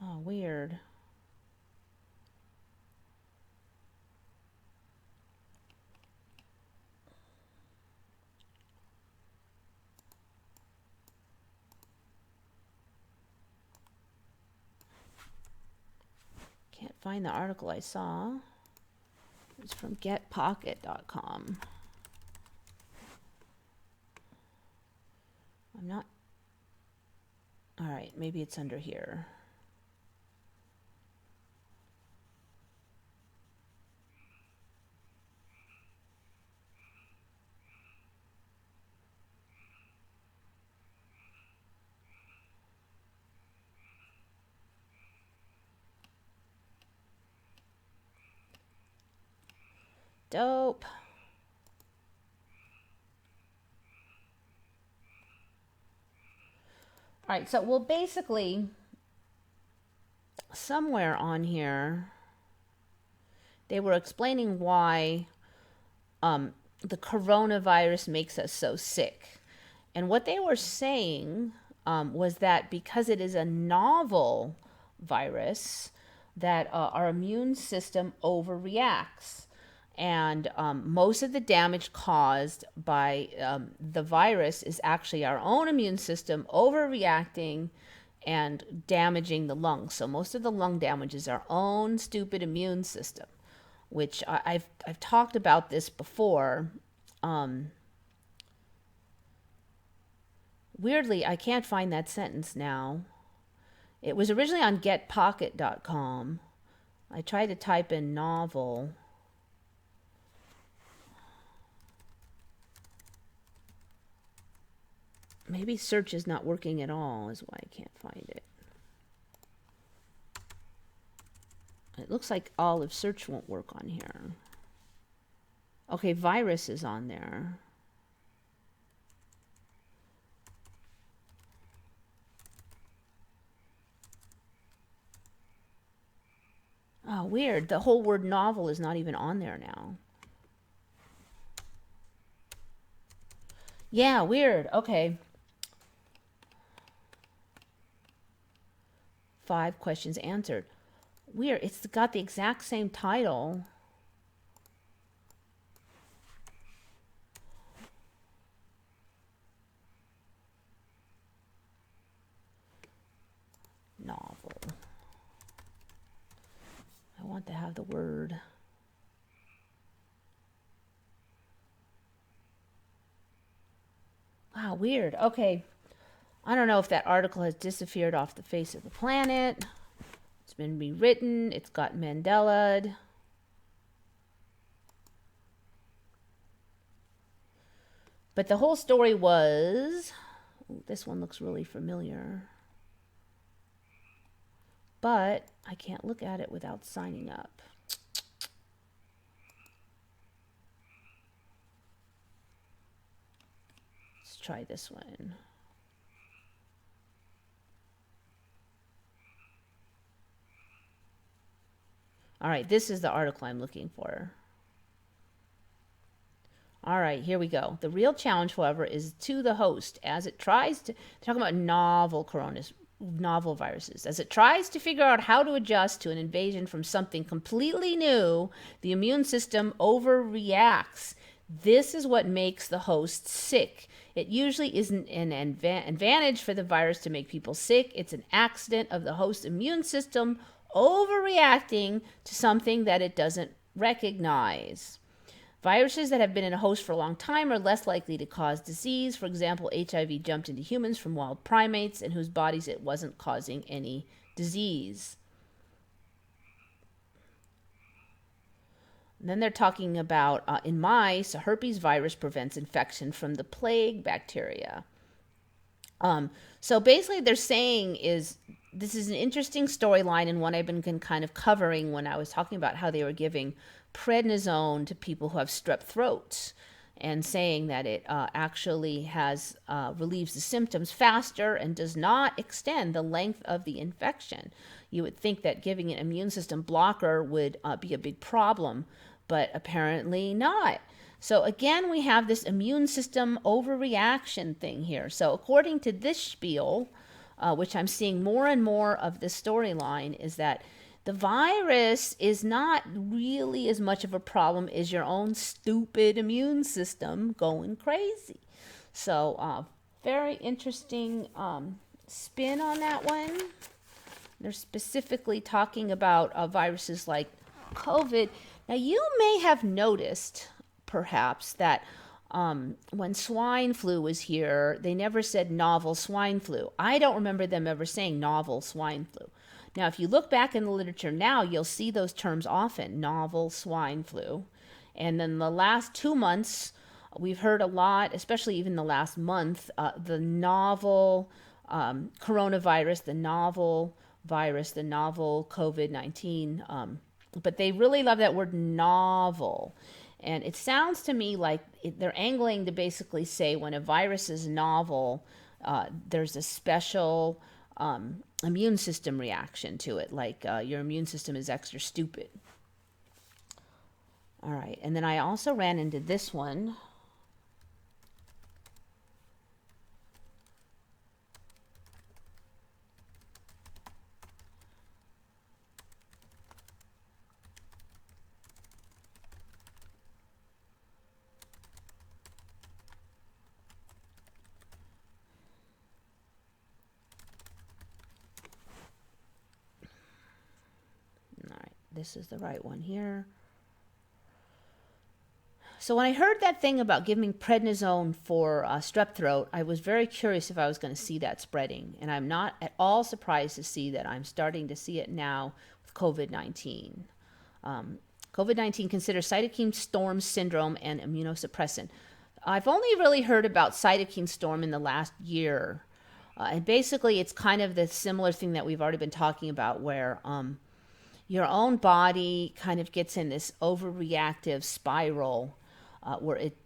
Oh, weird. Can't find the article I saw. It's from getpocket.com. I'm not... All right, maybe it's under here. Dope. All right, so well, basically, somewhere on here, they were explaining why the coronavirus makes us so sick. And what they were saying was that because it is a novel virus, that our immune system overreacts. And most of the damage caused by the virus is actually our own immune system overreacting and damaging the lungs. So most of the lung damage is our own stupid immune system, which I've talked about this before. Weirdly, I can't find that sentence now. It was originally on getpocket.com. I tried to type in novel. Maybe search is not working at all, is why I can't find it. It looks like Olive search won't work on here. Okay, virus is on there. Oh, weird. The whole word novel is not even on there now. Yeah, weird. Okay. 5 questions answered. Weird. It's got the exact same title. Novel. I want to have the word. Wow, weird. Okay. I don't know if that article has disappeared off the face of the planet. It's been rewritten. It's got Mandela. But the whole story was... Ooh, this one looks really familiar. But I can't look at it without signing up. Let's try this one. All right, this is the article I'm looking for. All right, here we go. The real challenge, however, is to the host as it tries to... They're talking about novel viruses. As it tries to figure out how to adjust to an invasion from something completely new, the immune system overreacts. This is what makes the host sick. It usually isn't an advantage for the virus to make people sick. It's an accident of the host's immune system overreacting to something that it doesn't recognize. Viruses that have been in a host for a long time are less likely to cause disease. For example, HIV jumped into humans from wild primates in whose bodies it wasn't causing any disease. And then they're talking about, in mice, a herpes virus prevents infection from the plague bacteria. So basically they're saying is, this is an interesting storyline and one I've been kind of covering when I was talking about how they were giving prednisone to people who have strep throats and saying that it actually has relieves the symptoms faster and does not extend the length of the infection. You would think that giving an immune system blocker would be a big problem, but apparently not. So again, we have this immune system overreaction thing here. So according to this spiel, which I'm seeing more and more of this storyline, is that the virus is not really as much of a problem as your own stupid immune system going crazy. So very interesting spin on that one. They're specifically talking about viruses like COVID. Now, you may have noticed, perhaps, that when swine flu was here, they never said novel swine flu. I don't remember them ever saying novel swine flu. Now, if you look back in the literature now, you'll see those terms often, novel swine flu. And then the last 2 months, we've heard a lot, especially even the last month, the novel coronavirus, the novel virus, the novel COVID-19. But they really love that word novel. And it sounds to me like they're angling to basically say when a virus is novel, there's a special immune system reaction to it, like your immune system is extra stupid. All right, and then I also ran into this one. All right, this is the right one here. So when I heard that thing about giving prednisone for strep throat, I was very curious if I was going to see that spreading. And I'm not at all surprised to see that I'm starting to see it now with COVID-19. COVID-19 considers cytokine storm syndrome and immunosuppressant. I've only really heard about cytokine storm in the last year. And basically, it's kind of the similar thing that we've already been talking about where your own body kind of gets in this overreactive spiral where it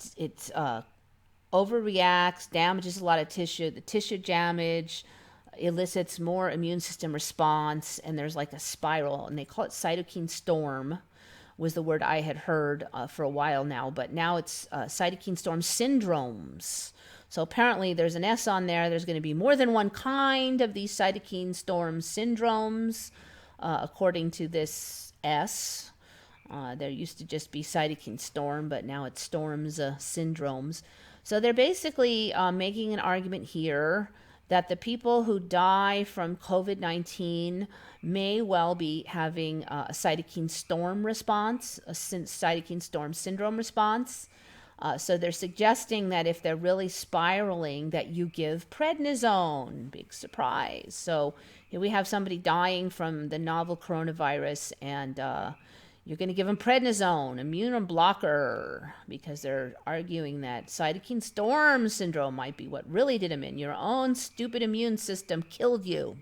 overreacts, damages a lot of tissue. The tissue damage elicits more immune system response, and there's like a spiral, and they call it cytokine storm was the word I had heard for a while now, but now it's cytokine storm syndromes. So apparently there's an S on there. There's going to be more than one kind of these cytokine storm syndromes, according to this S. There used to just be cytokine storm, but now it's storms, syndromes. So they're basically making an argument here that the people who die from COVID-19 may well be having a cytokine storm response, a cytokine storm syndrome response. So they're suggesting that if they're really spiraling, that you give prednisone. Big surprise. So here we have somebody dying from the novel coronavirus, and you're going to give them prednisone, immune blocker, because they're arguing that cytokine storm syndrome might be what really did them in. Your own stupid immune system killed you.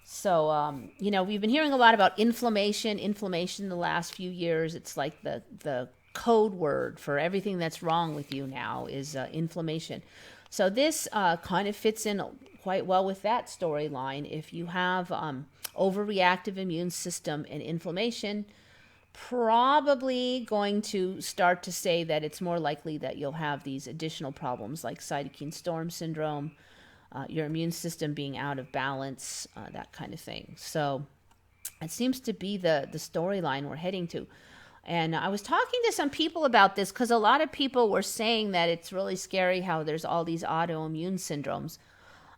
So, we've been hearing a lot about inflammation the last few years. It's like the code word for everything that's wrong with you now is inflammation. So this kind of fits in quite well with that storyline. If you have overreactive immune system and inflammation, probably going to start to say that it's more likely that you'll have these additional problems like cytokine storm syndrome, your immune system being out of balance, that kind of thing. So it seems to be the storyline we're heading to. And I was talking to some people about this because a lot of people were saying that it's really scary how there's all these autoimmune syndromes.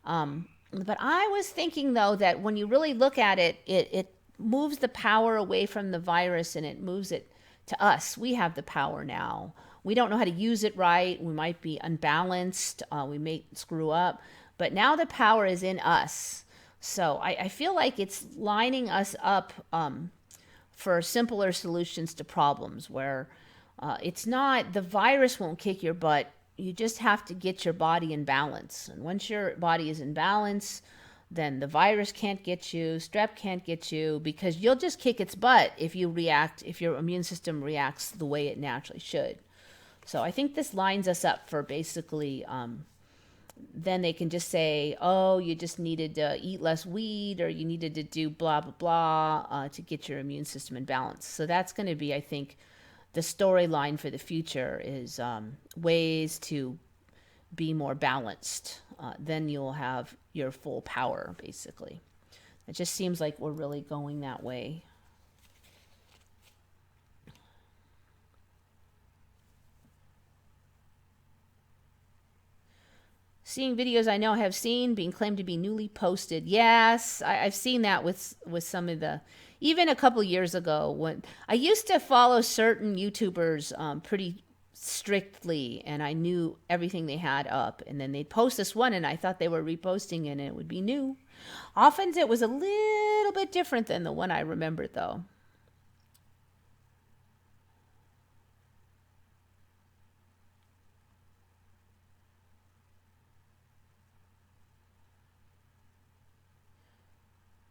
But I was thinking, though, that when you really look at it, it moves the power away from the virus and it moves it to us. We have the power now. We don't know how to use it right. We might be unbalanced. We may screw up. But now the power is in us. So I feel like it's lining us up for simpler solutions to problems where it's not, the virus won't kick your butt. You just have to get your body in balance. And once your body is in balance, then the virus can't get you, strep can't get you, because you'll just kick its butt if your immune system reacts the way it naturally should. So I think this lines us up for basically, then they can just say, oh, you just needed to eat less weed, or you needed to do blah, blah, blah, to get your immune system in balance. So that's going to be, I think, the storyline for the future is ways to be more balanced. Then you'll have your full power, basically. It just seems like we're really going that way. Seeing videos I know have seen being claimed to be newly posted. Yes, I've seen that with some of the, even a couple years ago when I used to follow certain YouTubers pretty strictly, and I knew everything they had up, and then they'd post this one and I thought they were reposting it and it would be new. Often it was a little bit different than the one I remembered, though.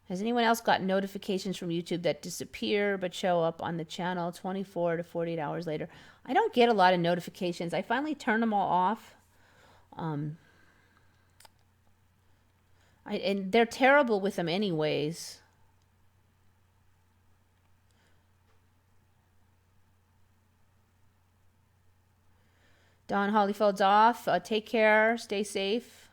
Has anyone else got notifications from YouTube that disappear but show up on the channel 24 to 48 hours later? I don't get a lot of notifications. I finally turned them all off. And they're terrible with them anyways. Don Hollyfield's off. Take care. Stay safe.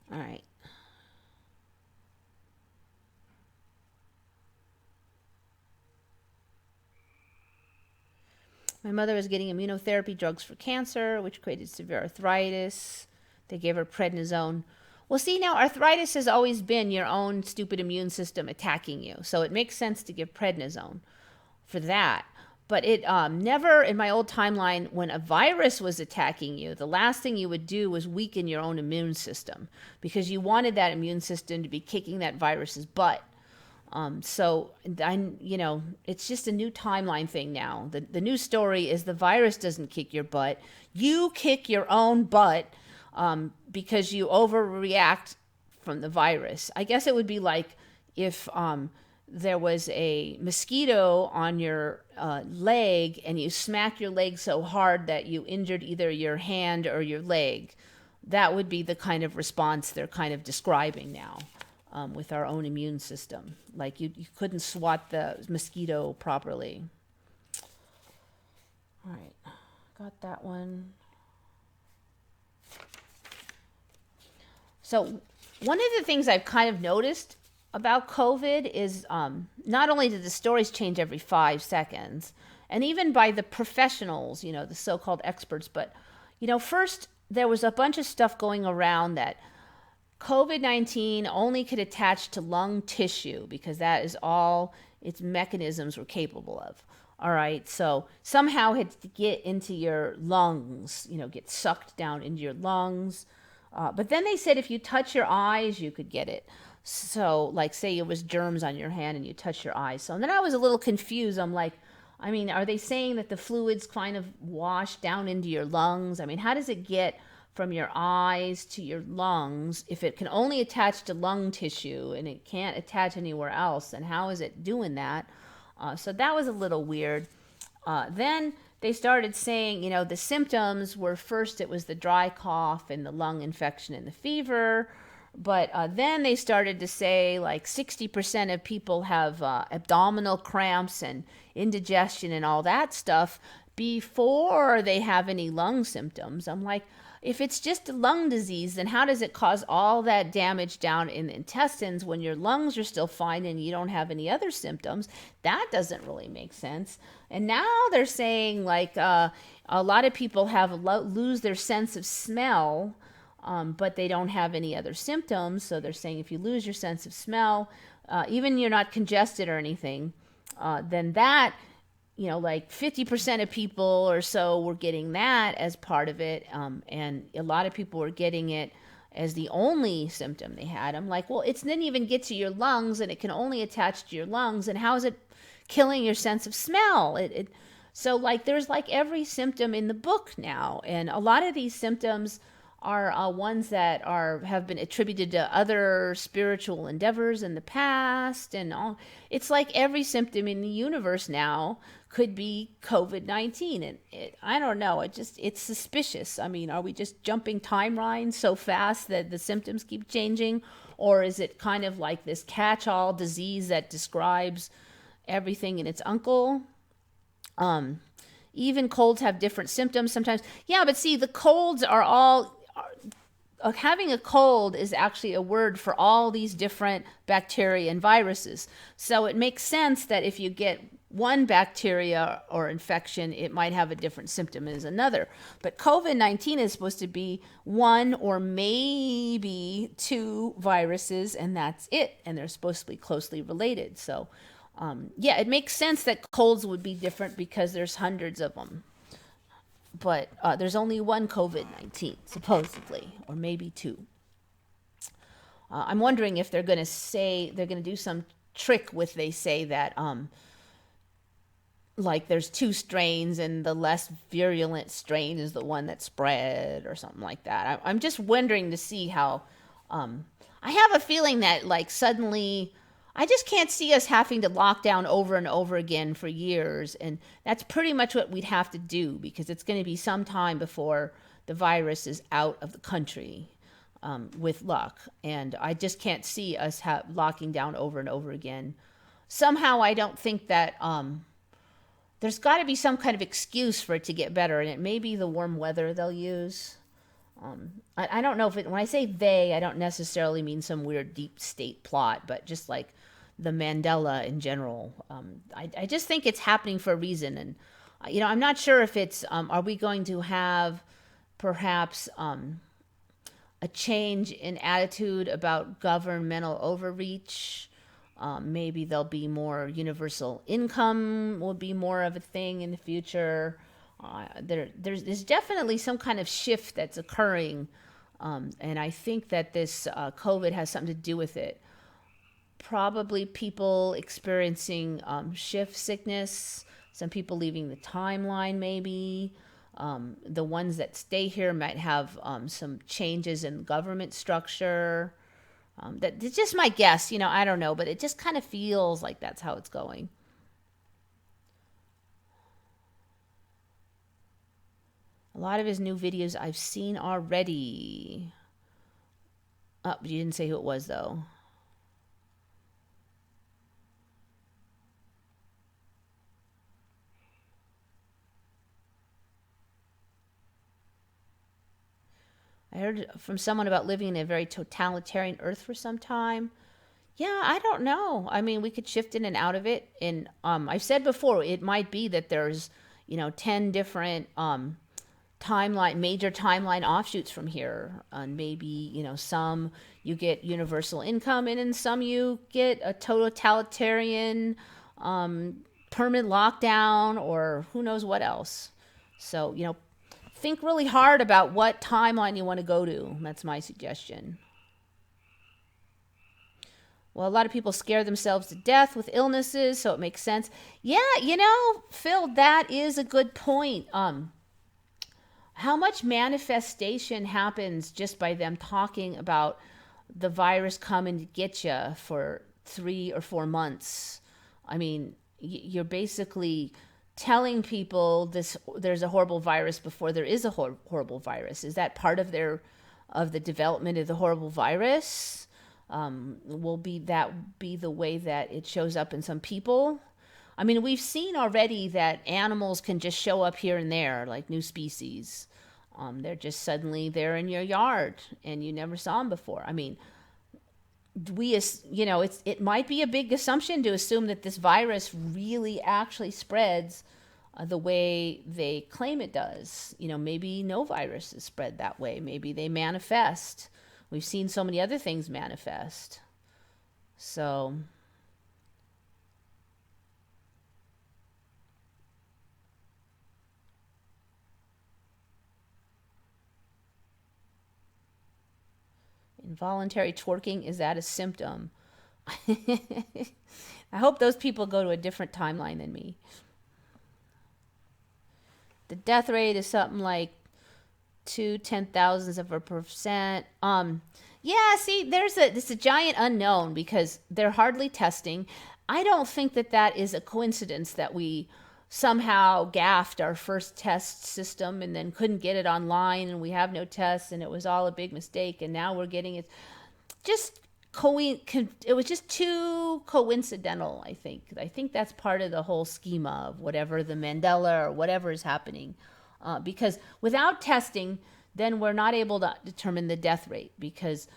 All right. My mother was getting immunotherapy drugs for cancer, which created severe arthritis. They gave her prednisone. Well, see, now arthritis has always been your own stupid immune system attacking you. So it makes sense to give prednisone for that. But it never, in my old timeline, when a virus was attacking you, the last thing you would do was weaken your own immune system because you wanted that immune system to be kicking that virus's butt. So it's just a new timeline thing now. The new story is the virus doesn't kick your butt. You kick your own butt because you overreact from the virus. I guess it would be like if there was a mosquito on your leg and you smack your leg so hard that you injured either your hand or your leg. That would be the kind of response they're kind of describing now. With our own immune system. Like you couldn't swat the mosquito properly. All right, got that one. So one of the things I've kind of noticed about COVID is not only did the stories change every 5 seconds, and even by the professionals, the so-called experts, but, first there was a bunch of stuff going around that COVID-19 only could attach to lung tissue because that is all its mechanisms were capable of. All right, so somehow it had to get into your lungs, get sucked down into your lungs. But then they said if you touch your eyes, you could get it. So, like, say it was germs on your hand and you touch your eyes. So then I was a little confused. I'm like, are they saying that the fluids kind of wash down into your lungs? How does it get from your eyes to your lungs if it can only attach to lung tissue and it can't attach anywhere else? And how is it doing that? So that was a little weird. Then they started saying, the symptoms were first it was the dry cough and the lung infection and the fever. But then they started to say like 60% of people have abdominal cramps and indigestion and all that stuff before they have any lung symptoms. I'm like, if it's just a lung disease, then how does it cause all that damage down in the intestines when your lungs are still fine and you don't have any other symptoms? That doesn't really make sense. And now they're saying like a lot of people lose their sense of smell, but they don't have any other symptoms. So they're saying if you lose your sense of smell, even you're not congested or anything, then that like 50% of people or so were getting that as part of it. And a lot of people were getting it as the only symptom they had. I'm like, well, it didn't even get to your lungs and it can only attach to your lungs. And how is it killing your sense of smell? So like, there's like every symptom in the book now. And a lot of these symptoms are ones that have been attributed to other spiritual endeavors in the past. And all. It's like every symptom in the universe now could be COVID-19. And I don't know, it's suspicious. Are we just jumping timelines so fast that the symptoms keep changing? Or is it kind of like this catch-all disease that describes everything and its uncle? Even colds have different symptoms sometimes. Yeah, but see, the colds are all... having a cold is actually a word for all these different bacteria and viruses. So it makes sense that if you get one bacteria or infection, it might have a different symptom as another. But COVID-19 is supposed to be one or maybe two viruses, and that's it. And they're supposed to be closely related. So, it makes sense that colds would be different because there's hundreds of them. But there's only one COVID-19, supposedly, or maybe two. I'm wondering if they're going to do some trick with, they say that like there's two strains and the less virulent strain is the one that spread or something like that. I'm just wondering to see how. I have a feeling that like suddenly I just can't see us having to lock down over and over again for years. And that's pretty much what we'd have to do because it's going to be some time before the virus is out of the country, with luck. And I just can't see us locking down over and over again. Somehow I don't think that there's got to be some kind of excuse for it to get better. And it may be the warm weather they'll use. I don't know if when I say they, I don't necessarily mean some weird deep state plot, but just like the Mandela in general. I just think it's happening for a reason. And, I'm not sure if it's, are we going to have perhaps a change in attitude about governmental overreach? Maybe there'll be more universal income will be more of a thing in the future. There's definitely some kind of shift that's occurring, and I think that this COVID has something to do with it. Probably people experiencing shift sickness, some people leaving the timeline maybe. The ones that stay here might have some changes in government structure. That's just my guess, I don't know, but it just kind of feels like that's how it's going. A lot of his new videos I've seen already. Oh, you didn't say who it was, though. I heard from someone about living in a very totalitarian Earth for some time. Yeah, I don't know. I mean, we could shift in and out of it. And I've said before, it might be that there's, 10 different major timeline offshoots from here. And maybe, some you get universal income, and in some you get a totalitarian permanent lockdown, or who knows what else. So, think really hard about what timeline you want to go to. That's my suggestion. Well, a lot of people scare themselves to death with illnesses, so it makes sense. Yeah, Phil, that is a good point. How much manifestation happens just by them talking about the virus coming to get you for 3 or 4 months? I mean, you're basically telling people there's a horrible virus before there is a horrible virus. Is that part of the development of the horrible virus? Will be the way that it shows up in some people? I mean, we've seen already that animals can just show up here and there, like new species. They're just suddenly there in your yard, and you never saw them before. I mean, it might be a big assumption to assume that this virus really actually spreads the way they claim it does. Maybe no virus is spread that way. Maybe they manifest. We've seen so many other things manifest. So involuntary twerking, is that a symptom? I hope those people go to a different timeline than me. The death rate is something like 0.2%. Yeah, see, it's a giant unknown because they're hardly testing. I don't think that is a coincidence that we somehow gaffed our first test system and then couldn't get it online, and we have no tests, and it was all a big mistake, and now we're getting it. Just it was just too coincidental. I think that's part of the whole schema of whatever the Mandela or whatever is happening, because without testing, then we're not able to determine the death rate, because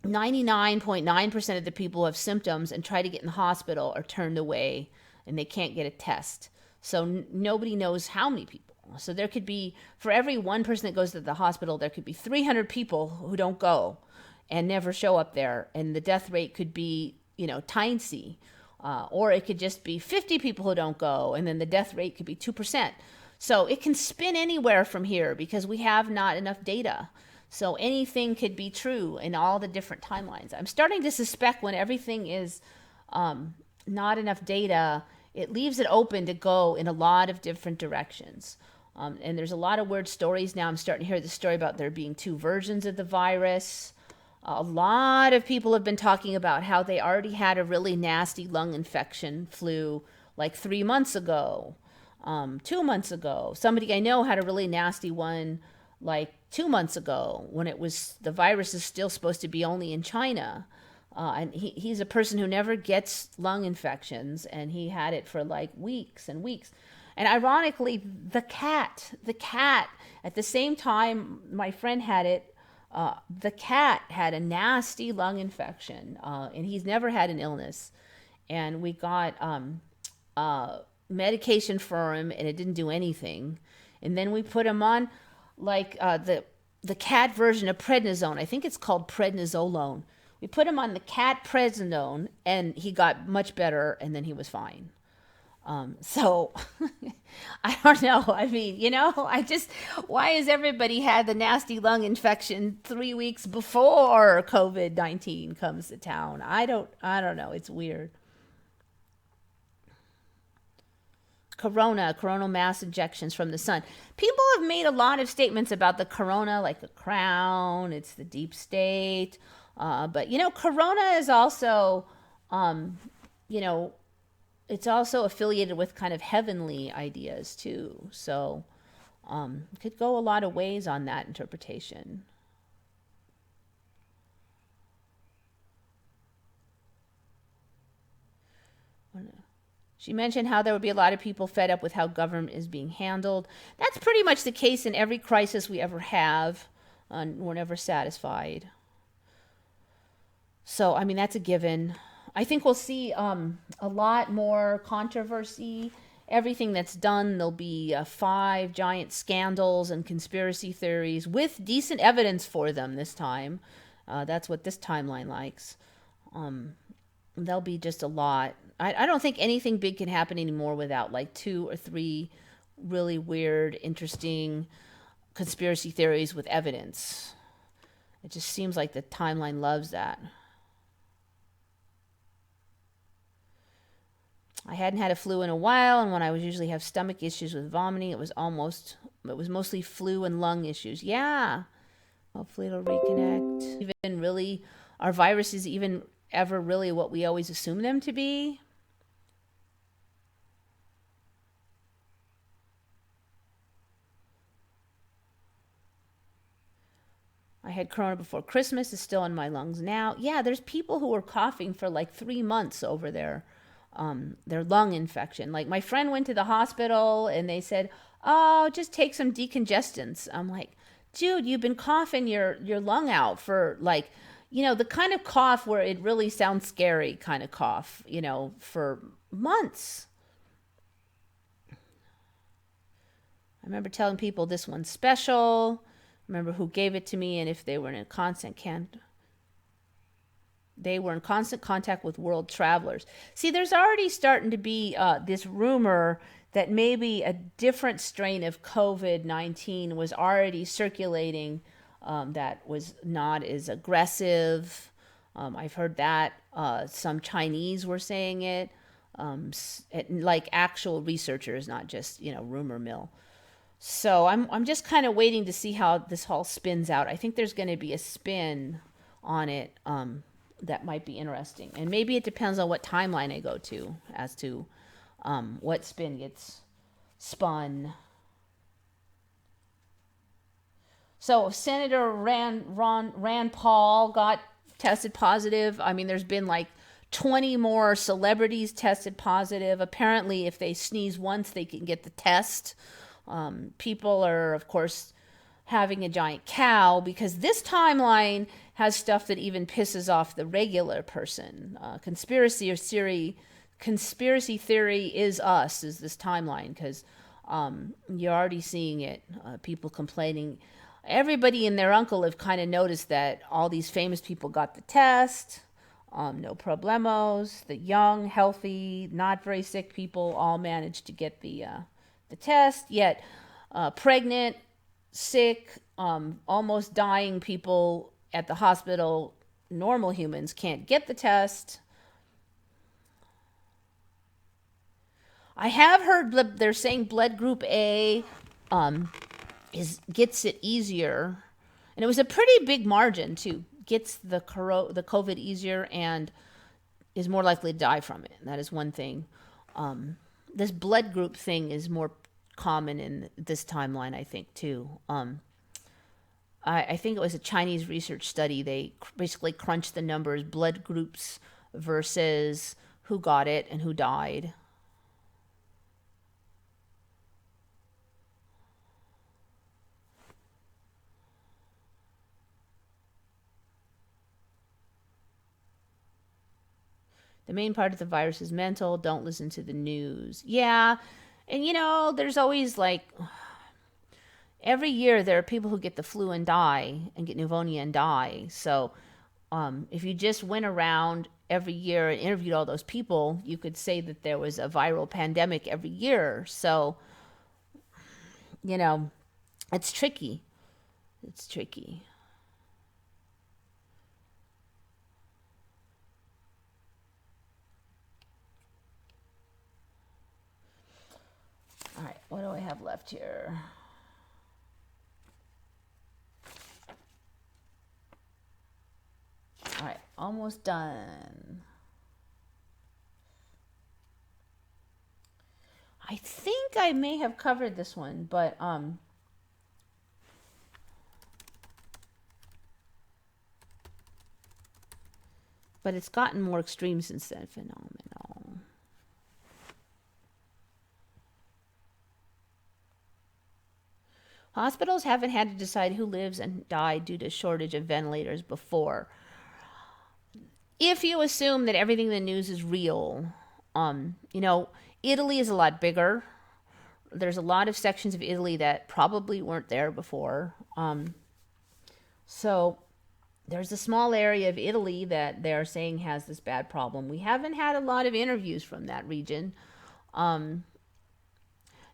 99.9% of the people who have symptoms and try to get in the hospital are turned away, and they can't get a test. So nobody knows how many people. So there could be, for every one person that goes to the hospital, there could be 300 people who don't go and never show up there. And the death rate could be, tiny. Or it could just be 50 people who don't go, and then the death rate could be 2%. So it can spin anywhere from here because we have not enough data. So anything could be true in all the different timelines. I'm starting to suspect when everything is not enough data, it leaves it open to go in a lot of different directions. And there's a lot of weird stories now. I'm starting to hear the story about there being two versions of the virus. A lot of people have been talking about how they already had a really nasty lung infection, flu, like 3 months ago, 2 months ago. Somebody I know had a really nasty one like 2 months ago when the virus is still supposed to be only in China. And he's a person who never gets lung infections, and he had it for like weeks and weeks. And ironically, the cat, at the same time my friend had it, the cat had a nasty lung infection, and he's never had an illness. And we got medication for him, and it didn't do anything. And then we put him on like the cat version of prednisone. I think it's called prednisolone. We put him on the cat prednisone, and he got much better, and then he was fine. So I don't know. I mean, why has everybody had the nasty lung infection 3 weeks before COVID-19 comes to town? I don't know. It's weird. Coronal mass ejections from the sun. People have made a lot of statements about the corona, like the crown, it's the deep state. But corona is also, it's also affiliated with kind of heavenly ideas too. So it could go a lot of ways on that interpretation. She mentioned how there would be a lot of people fed up with how government is being handled. That's pretty much the case in every crisis we ever have. We're never satisfied. So, I mean, that's a given. I think we'll see a lot more controversy. Everything that's done, there'll be 5 giant scandals and conspiracy theories with decent evidence for them this time. That's what this timeline likes. There'll be just a lot. I don't think anything big can happen anymore without like 2 or 3 really weird, interesting conspiracy theories with evidence. It just seems like the timeline loves that. I hadn't had a flu in a while, and when I would usually have stomach issues with vomiting, it was mostly flu and lung issues. Yeah. Hopefully it'll reconnect. Even really, are viruses even ever really what we always assume them to be? I had corona before Christmas. It's still in my lungs now. Yeah, there's people who were coughing for like 3 months over their lung infection. Like my friend went to the hospital and they said, "Oh, just take some decongestants." I'm like, "Dude, you've been coughing your lung out for like, the kind of cough where it really sounds scary kind of cough, for months." I remember telling people this one's special. Remember who gave it to me, and if they were in constant contact with world travelers. See, there's already starting to be this rumor that maybe a different strain of COVID-19 was already circulating that was not as aggressive. I've heard that. Some Chinese were saying it, like actual researchers, not just, rumor mill. So I'm just kind of waiting to see how this all spins out. I think there's going to be a spin on it that might be interesting. And maybe it depends on what timeline I go to as to what spin gets spun. So Senator Rand Paul got tested positive. I mean, there's been like 20 more celebrities tested positive. Apparently, if they sneeze once, they can get the test. People are, of course, having a giant cow because this timeline has stuff that even pisses off the regular person. Conspiracy theory is us, is this timeline, because you're already seeing it. People complaining. Everybody and their uncle have kind of noticed that all these famous people got the test. No problemos. The young, healthy, not very sick people all managed to get the test, yet pregnant, sick, almost dying people at the hospital, normal humans can't get the test. I have heard they're saying blood group A gets it easier, and it was a pretty big margin too. Gets the COVID easier and is more likely to die from it. That is one thing. This blood group thing is more common in this timeline, I think, too. I think it was a Chinese research study. They basically crunched the numbers, blood groups versus who got it and who died. The main part of the virus is mental. Don't listen to the news. Yeah. And there's always like every year there are people who get the flu and die and get pneumonia and die. So if you just went around every year and interviewed all those people, you could say that there was a viral pandemic every year. So, it's tricky. It's tricky. All right, what do I have left here? All right, almost done. I think I may have covered this one, but it's gotten more extreme since then. Phenomenal. Hospitals haven't had to decide who lives and died due to shortage of ventilators before. If you assume that everything in the news is real, Italy is a lot bigger. There's a lot of sections of Italy that probably weren't there before. So there's a small area of Italy that they're saying has this bad problem. We haven't had a lot of interviews from that region.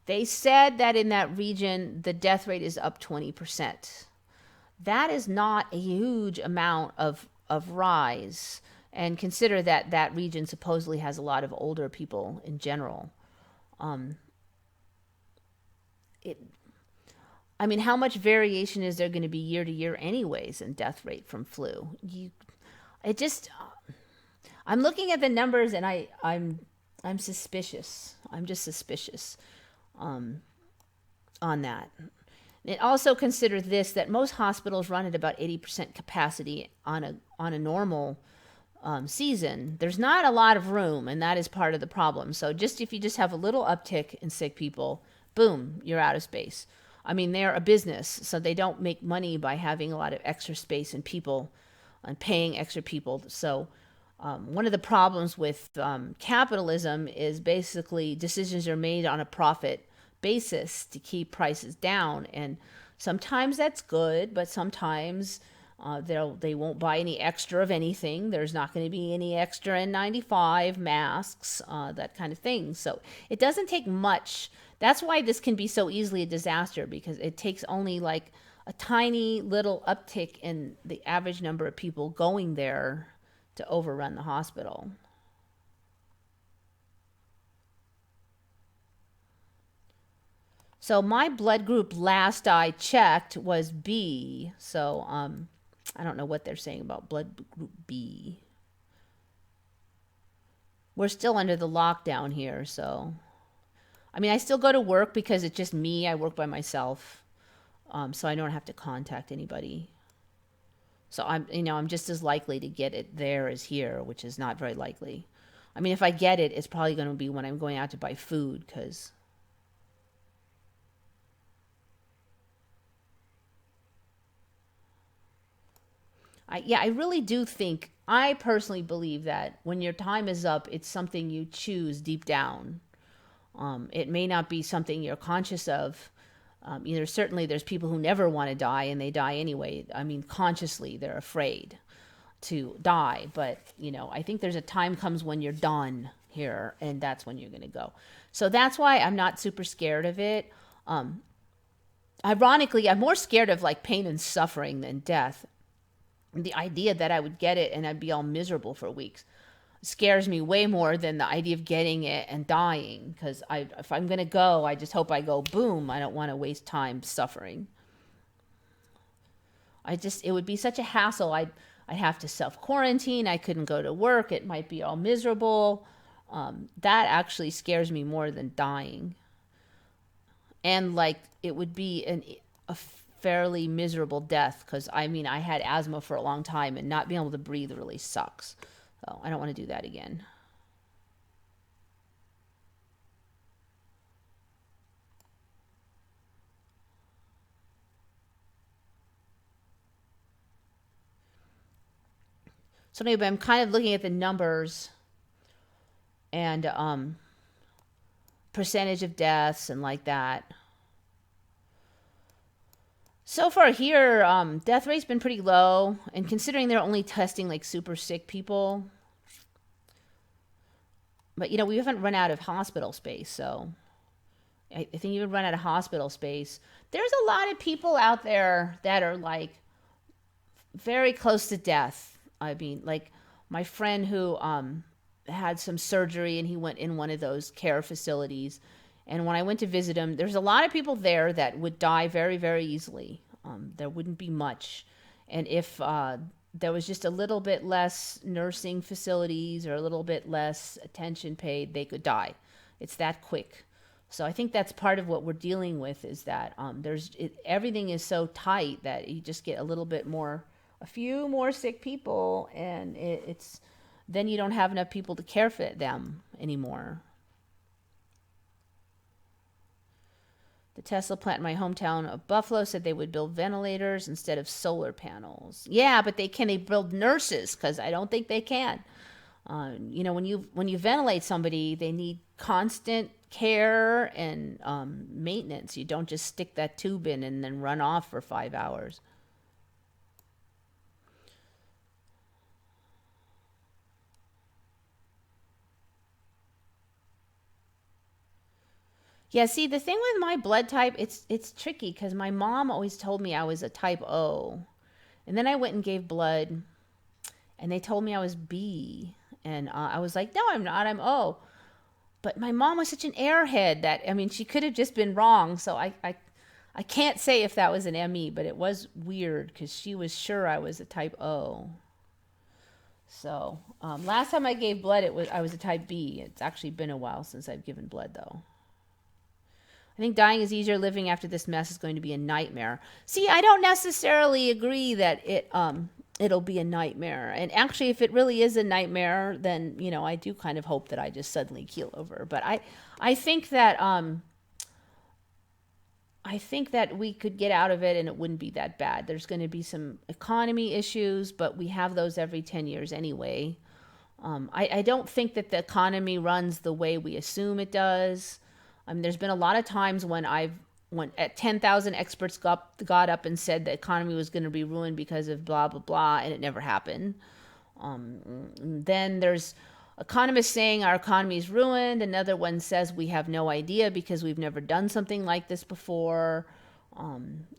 They said that in that region, the death rate is up 20%. That is not a huge amount of rise. And consider that that region supposedly has a lot of older people in general. How much variation is there going to be year to year anyways in death rate from flu? I'm looking at the numbers and I'm suspicious. I'm just suspicious on that. And also consider this, that most hospitals run at about 80% capacity on a normal season. There's not a lot of room, and that is part of the problem. So if you just have a little uptick in sick people, boom, you're out of space. They're a business, so they don't make money by having a lot of extra space and people and paying extra people. So one of the problems with capitalism is basically decisions are made on a profit basis to keep prices down, and sometimes that's good, but sometimes they won't buy any extra of anything. There's not going to be any extra N95 masks, that kind of thing. So it doesn't take much. That's why this can be so easily a disaster, because it takes only like a tiny little uptick in the average number of people going there to overrun the hospital. So my blood group last I checked was B. So I don't know what they're saying about blood group B. We're still under the lockdown here, so I still go to work because it's just me. I work by myself, so I don't have to contact anybody. So I'm just as likely to get it there as here, which is not very likely. If I get it, it's probably going to be when I'm going out to buy food, because I really do think, I personally believe that when your time is up, it's something you choose deep down. It may not be something you're conscious of. Certainly there's people who never want to die and they die anyway. Consciously they're afraid to die. But, I think there's a time comes when you're done here, and that's when you're going to go. So that's why I'm not super scared of it. Ironically, I'm more scared of like pain and suffering than death. The idea that I would get it and I'd be all miserable for weeks. scares me way more than the idea of getting it and dying. Because if I'm going to go, I just hope I go boom. I don't want to waste time suffering. It would be such a hassle. I'd have to self-quarantine. I couldn't go to work. It might be all miserable. That actually scares me more than dying. And like, it would be a fairly miserable death, because I mean, I had asthma for a long time, and not being able to breathe really sucks. So I don't want to do that again. So anyway, I'm kind of looking at the numbers and percentage of deaths and like that. So far here, death rate's been pretty low, and considering they're only testing like super sick people, but we haven't run out of hospital space, so I think you would run out of hospital space. There's a lot of people out there that are like very close to death. I mean, like my friend who had some surgery, and he went in one of those care facilities. And when I went to visit him, there's a lot of people there that would die very, very easily. There wouldn't be much. And if there was just a little bit less nursing facilities or a little bit less attention paid, they could die. It's that quick. So I think that's part of what we're dealing with, is that everything is so tight that you just get a few more sick people, and then you don't have enough people to care for them anymore. The Tesla plant in my hometown of Buffalo said they would build ventilators instead of solar panels. Yeah, but can they build nurses? Because I don't think they can. When you ventilate somebody, they need constant care and maintenance. You don't just stick that tube in and then run off for 5 hours. Yeah, see, the thing with my blood type, it's tricky, because my mom always told me I was a type O. And then I went and gave blood, and they told me I was B. And I was like, no, I'm not, I'm O. But my mom was such an airhead that, I mean, she could have just been wrong. So I can't say if that was an ME, but it was weird, because she was sure I was a type O. So last time I gave blood, I was a type B. It's actually been a while since I've given blood, though. I think dying is easier. Living after this mess is going to be a nightmare. See, I don't necessarily agree that it'll be a nightmare. And actually, if it really is a nightmare, then I do kind of hope that I just suddenly keel over. But I think that we could get out of it, and it wouldn't be that bad. There's going to be some economy issues, but we have those every 10 years anyway. I don't think that the economy runs the way we assume it does. There's been a lot of times when 10,000 experts got up and said the economy was going to be ruined because of blah, blah, blah, and it never happened. Then there's economists saying our economy is ruined. Another one says we have no idea because we've never done something like this before.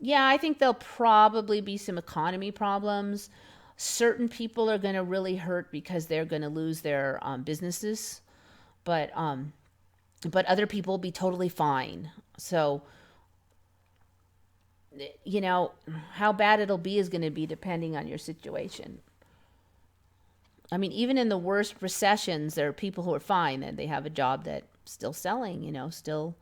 Yeah, I think there'll probably be some economy problems. Certain people are going to really hurt because they're going to lose their businesses. But other people will be totally fine. So, how bad it'll be is going to be depending on your situation. I mean, even in the worst recessions, there are people who are fine, and they have a job that's still selling, still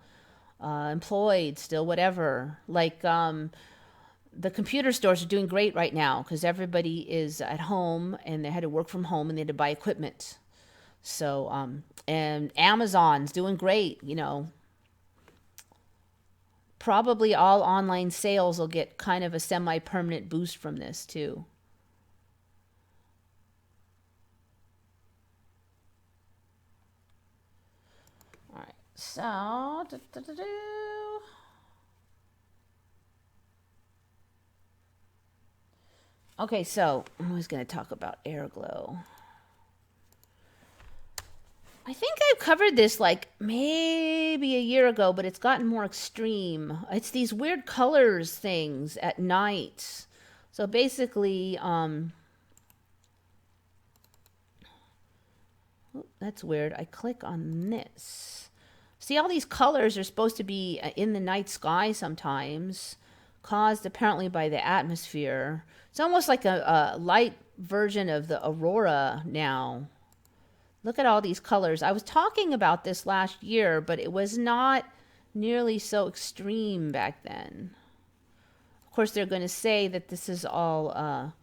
employed, still whatever. Like the computer stores are doing great right now because everybody is at home, and they had to work from home, and they had to buy equipment. So, and Amazon's doing great, Probably all online sales will get kind of a semi-permanent boost from this, too. All right, so... Okay, so I was going to talk about Airglow. I think I've covered this like maybe a year ago, but it's gotten more extreme. It's these weird colors things at night. So basically, Oh, that's weird. I click on this. See, all these colors are supposed to be in the night sky sometimes, caused apparently by the atmosphere. It's almost like a light version of the aurora now. Look at all these colors. I was talking about this last year, but it was not nearly so extreme back then. Of course, they're going to say that this is all,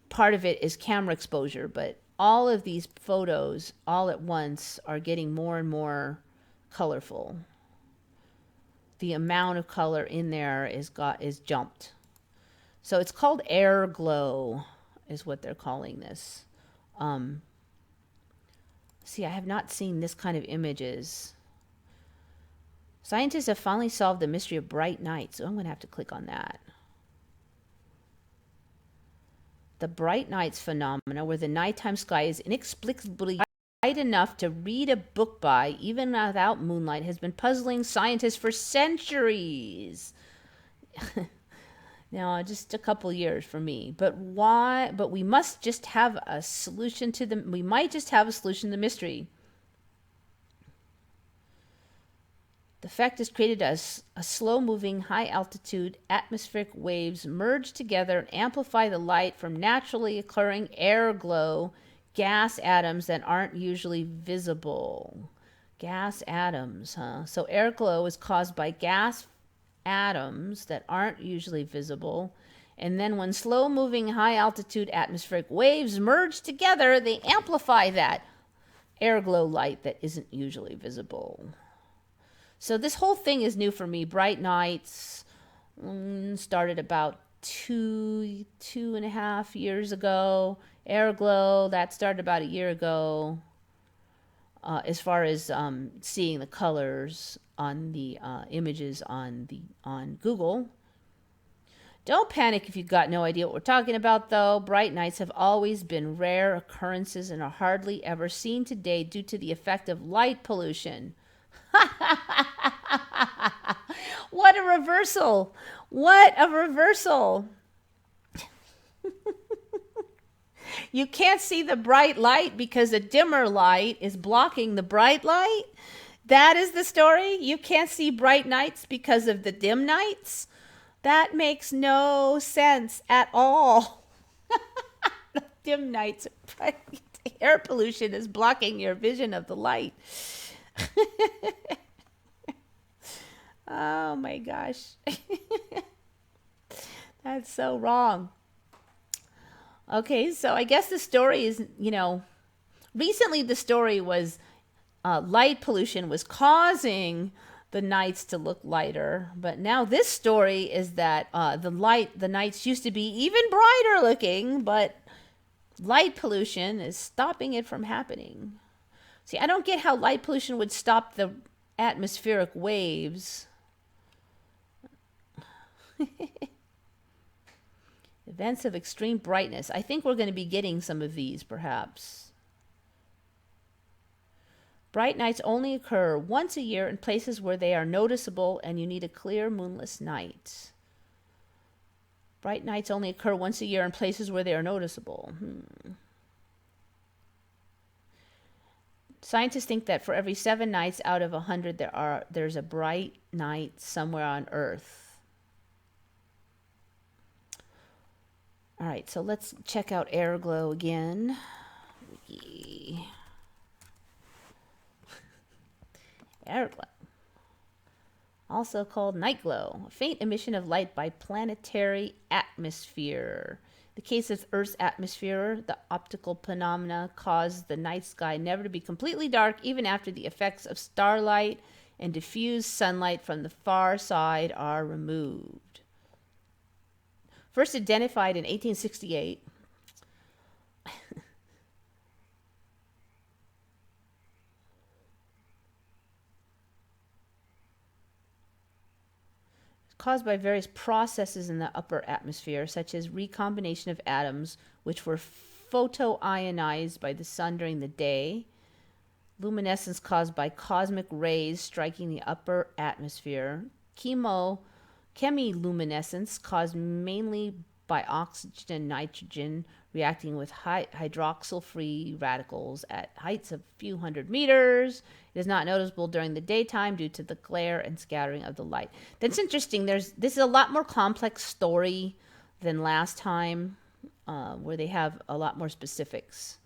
part of it is camera exposure, but all of these photos all at once are getting more and more colorful. The amount of color in there is jumped. So it's called Airglow is what they're calling this. See, I have not seen this kind of images. Scientists have finally solved the mystery of bright nights. So I'm going to have to click on that. The bright nights phenomena, where the nighttime sky is inexplicably bright enough to read a book by, even without moonlight, has been puzzling scientists for centuries. Now, just a couple years for me. But why? But we must just have a solution to the. We might just have a solution to the mystery. The effect has created a slow-moving, high-altitude atmospheric waves merge together and amplify the light from naturally occurring air glow gas atoms that aren't usually visible. Gas atoms, huh? So air glow is caused by gas atoms that aren't usually visible. And then when slow-moving, high-altitude atmospheric waves merge together, they amplify that air glow light that isn't usually visible. So this whole thing is new for me. Bright nights started about two and a half years ago. Airglow, that started about a year ago. As far as seeing the colors on the images on Google. Don't panic if you've got no idea what we're talking about, though. Bright nights have always been rare occurrences and are hardly ever seen today due to the effect of light pollution. What a reversal! What a reversal! You can't see the bright light because a dimmer light is blocking the bright light? That is the story? You can't see bright nights because of the dim nights? That makes no sense at all. The dim nights, air pollution is blocking your vision of the light. Oh my gosh. That's so wrong. Okay, so I guess the story is, recently the story was light pollution was causing the nights to look lighter. But now this story is that the nights used to be even brighter looking, but light pollution is stopping it from happening. See, I don't get how light pollution would stop the atmospheric waves. Events of extreme brightness. I think we're going to be getting some of these, perhaps. Bright nights only occur once a year in places where they are noticeable and you need a clear moonless night. Bright nights only occur once a year in places where they are noticeable. Scientists think that for every 7 nights out of 100, there's a bright night somewhere on Earth. All right, so let's check out Airglow again. Airglow, also called night glow, a faint emission of light by planetary atmosphere. In the case of Earth's atmosphere, the optical phenomena cause the night sky never to be completely dark, even after the effects of starlight and diffused sunlight from the far side are removed. First identified in 1868, caused by various processes in the upper atmosphere, such as recombination of atoms, which were photoionized by the sun during the day, luminescence caused by cosmic rays striking the upper atmosphere, chemiluminescence caused mainly by oxygen and nitrogen reacting with hydroxyl-free radicals at heights of a few hundred meters. It is not noticeable during the daytime due to the glare and scattering of the light. That's interesting. This is a lot more complex story than last time, where they have a lot more specifics.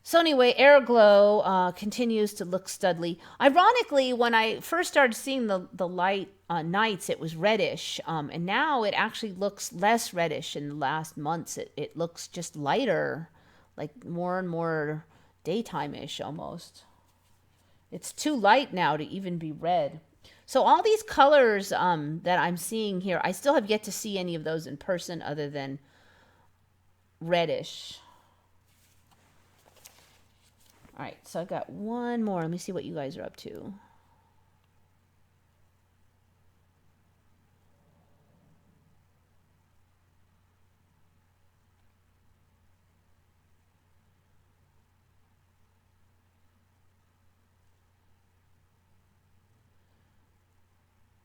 So anyway, Airglow continues to look studly. Ironically, when I first started seeing the light nights, it was reddish. And now it actually looks less reddish in the last months. It looks just lighter, like more and more daytime-ish almost. It's too light now to even be red. So all these colors that I'm seeing here, I still have yet to see any of those in person other than reddish. All right, so I got one more. Let me see what you guys are up to.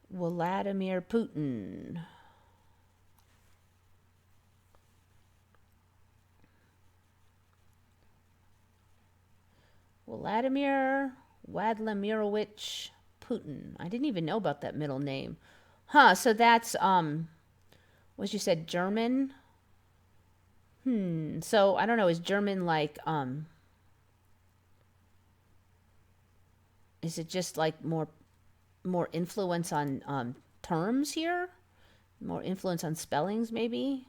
Vladimir Putin. Vladimir Vladimirovich Putin. I didn't even know about that middle name. Huh, so that's, what you said, German? So I don't know, is German like, is it just like more influence on terms here? More influence on spellings, maybe?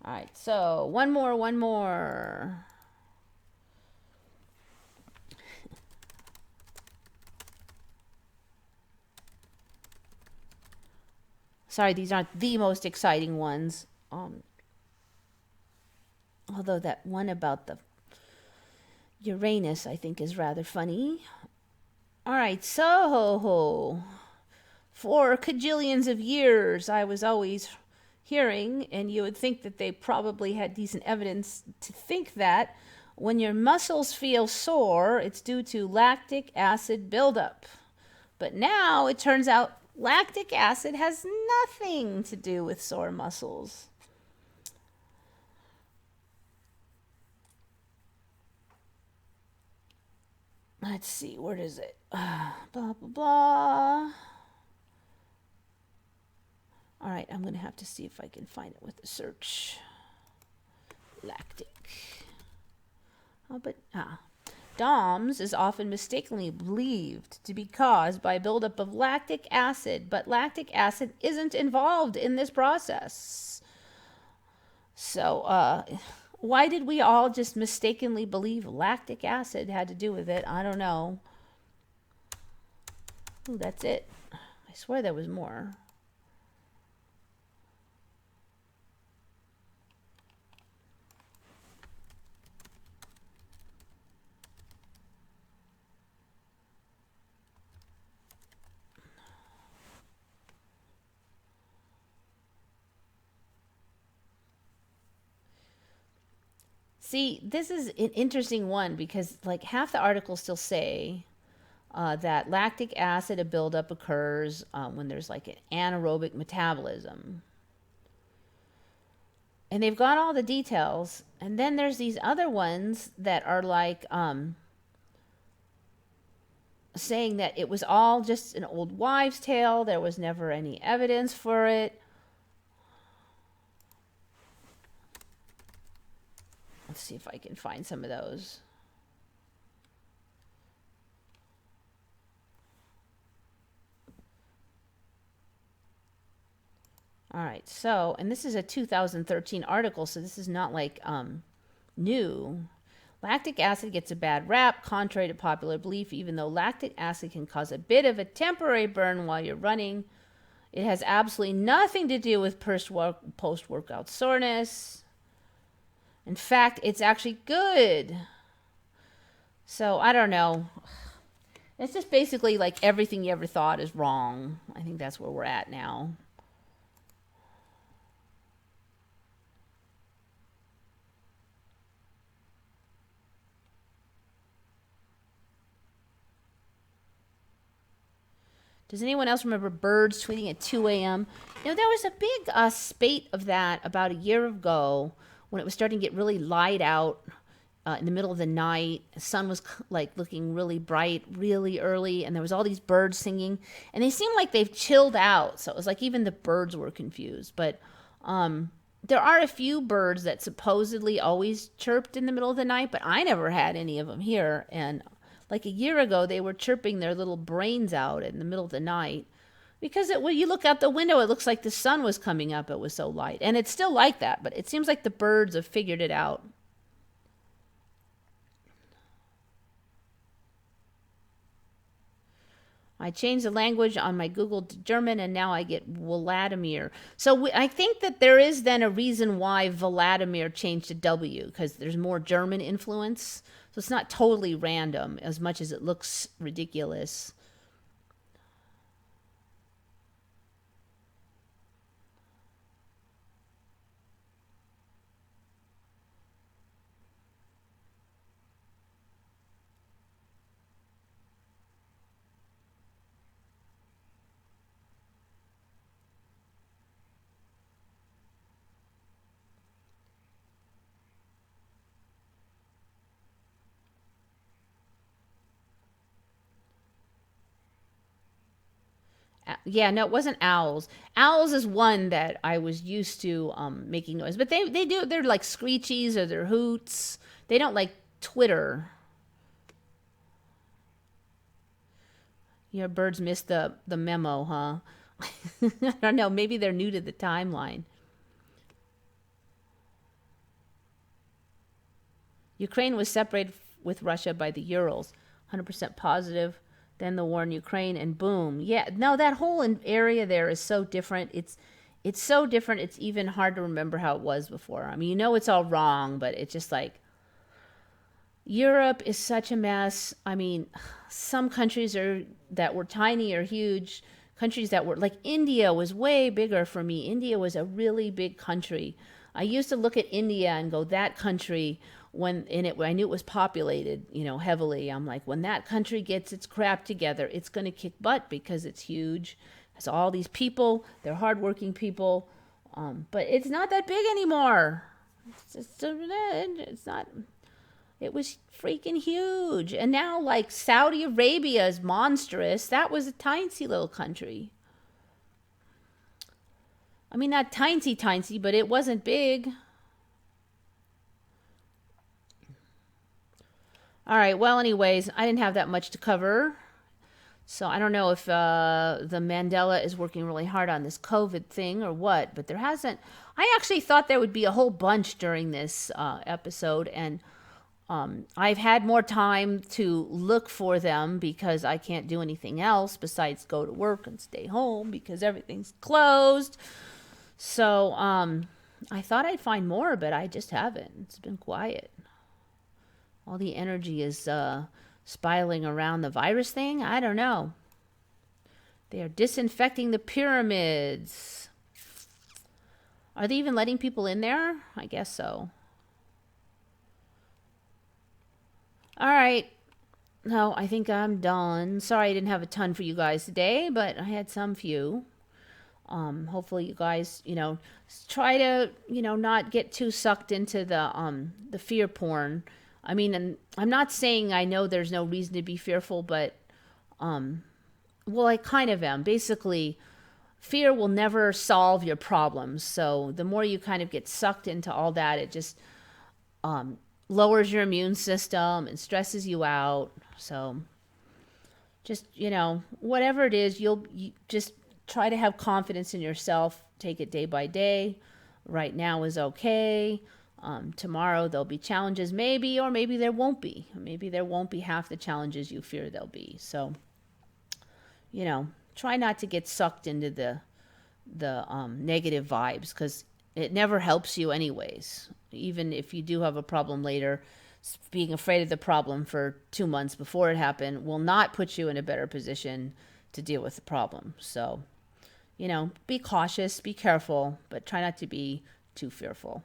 All right, so one more. Sorry, these aren't the most exciting ones. Although that one about the Uranus, I think, is rather funny. All right, so for cajillions of years, I was always hearing, and you would think that they probably had decent evidence to think that when your muscles feel sore, it's due to lactic acid buildup. But now it turns out lactic acid has nothing to do with sore muscles. Let's see, where is it? Blah, blah, blah. All right, I'm going to have to see if I can find it with the search. Lactic. DOMS is often mistakenly believed to be caused by buildup of lactic acid, but lactic acid isn't involved in this process. So, why did we all just mistakenly believe lactic acid had to do with it? I don't know. Ooh, that's it. I swear there was more. See, this is an interesting one because like half the articles still say that lactic acid buildup occurs when there's like an anaerobic metabolism. And they've got all the details. And then there's these other ones that are like saying that it was all just an old wives' tale. There was never any evidence for it. Let's see if I can find some of those. All right, so, and this is a 2013 article, so this is not like new. Lactic acid gets a bad rap, contrary to popular belief, even though lactic acid can cause a bit of a temporary burn while you're running. It has absolutely nothing to do with post-workout soreness. In fact, it's actually good. So, I don't know. It's just basically like everything you ever thought is wrong. I think that's where we're at now. Does anyone else remember birds tweeting at 2 a.m.? You know, there was a big spate of that about a year ago when it was starting to get really light out in the middle of the night. The sun was like looking really bright really early, and there was all these birds singing, and they seemed like they've chilled out. So it was like even the birds were confused. But there are a few birds that supposedly always chirped in the middle of the night, but I never had any of them here. And like a year ago, they were chirping their little brains out in the middle of the night because when you look out the window, it looks like the sun was coming up. It was so light. And it's still like that, but it seems like the birds have figured it out. I changed the language on my Google to German, and now I get Vladimir. So I think that there is then a reason why Vladimir changed to W, because there's more German influence. So it's not totally random as much as it looks ridiculous. Yeah, no, it wasn't owls. Owls is one that I was used to making noise, but they're like screechies or they're hoots. They don't like twitter. Your birds missed the memo, huh? I don't know. Maybe they're new to the timeline. Ukraine was separated with Russia by the Urals. 100% positive. Then the war in Ukraine, and boom. Yeah, no, that whole area there is so different. It's so different. It's even hard to remember how it was before. I mean, you know it's all wrong, but it's just like Europe is such a mess. I mean, some countries are that were tiny or huge. Countries that were like India was way bigger for me. India was a really big country. I used to look at India and go, that country, when I knew it was populated, heavily. I'm like, when that country gets its crap together, it's going to kick butt because it's huge. It's all these people. They're hardworking people, but it's not that big anymore. It's not. It was freaking huge. And now, like, Saudi Arabia is monstrous. That was a tiny little country. I mean, not tiny, but it wasn't big. All right. Well, anyways, I didn't have that much to cover. So I don't know if the Mandela is working really hard on this COVID thing or what, but there hasn't. I actually thought there would be a whole bunch during this episode, and I've had more time to look for them because I can't do anything else besides go to work and stay home because everything's closed. So I thought I'd find more, but I just haven't. It's been quiet. All the energy is spiraling around the virus thing. I don't know. They are disinfecting the pyramids. Are they even letting people in there? I guess so. All right. No, I think I'm done. Sorry I didn't have a ton for you guys today, but I had some few. Hopefully you guys, try to, not get too sucked into the fear porn. I mean, and I'm not saying I know there's no reason to be fearful, but, well, I kind of am. Basically, fear will never solve your problems. So the more you kind of get sucked into all that, it just lowers your immune system and stresses you out. So just, whatever it is, you just try to have confidence in yourself. Take it day by day. Right now is okay. Tomorrow there'll be challenges, maybe, or maybe there won't be. Maybe there won't be half the challenges you fear there'll be. So, try not to get sucked into the negative vibes, because it never helps you anyways. Even if you do have a problem later, being afraid of the problem for 2 months before it happened will not put you in a better position to deal with the problem. So, be cautious, be careful, but try not to be too fearful.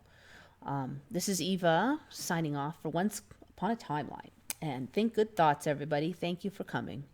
This is Eva signing off for Once Upon a Timeline. And think good thoughts, everybody. Thank you for coming.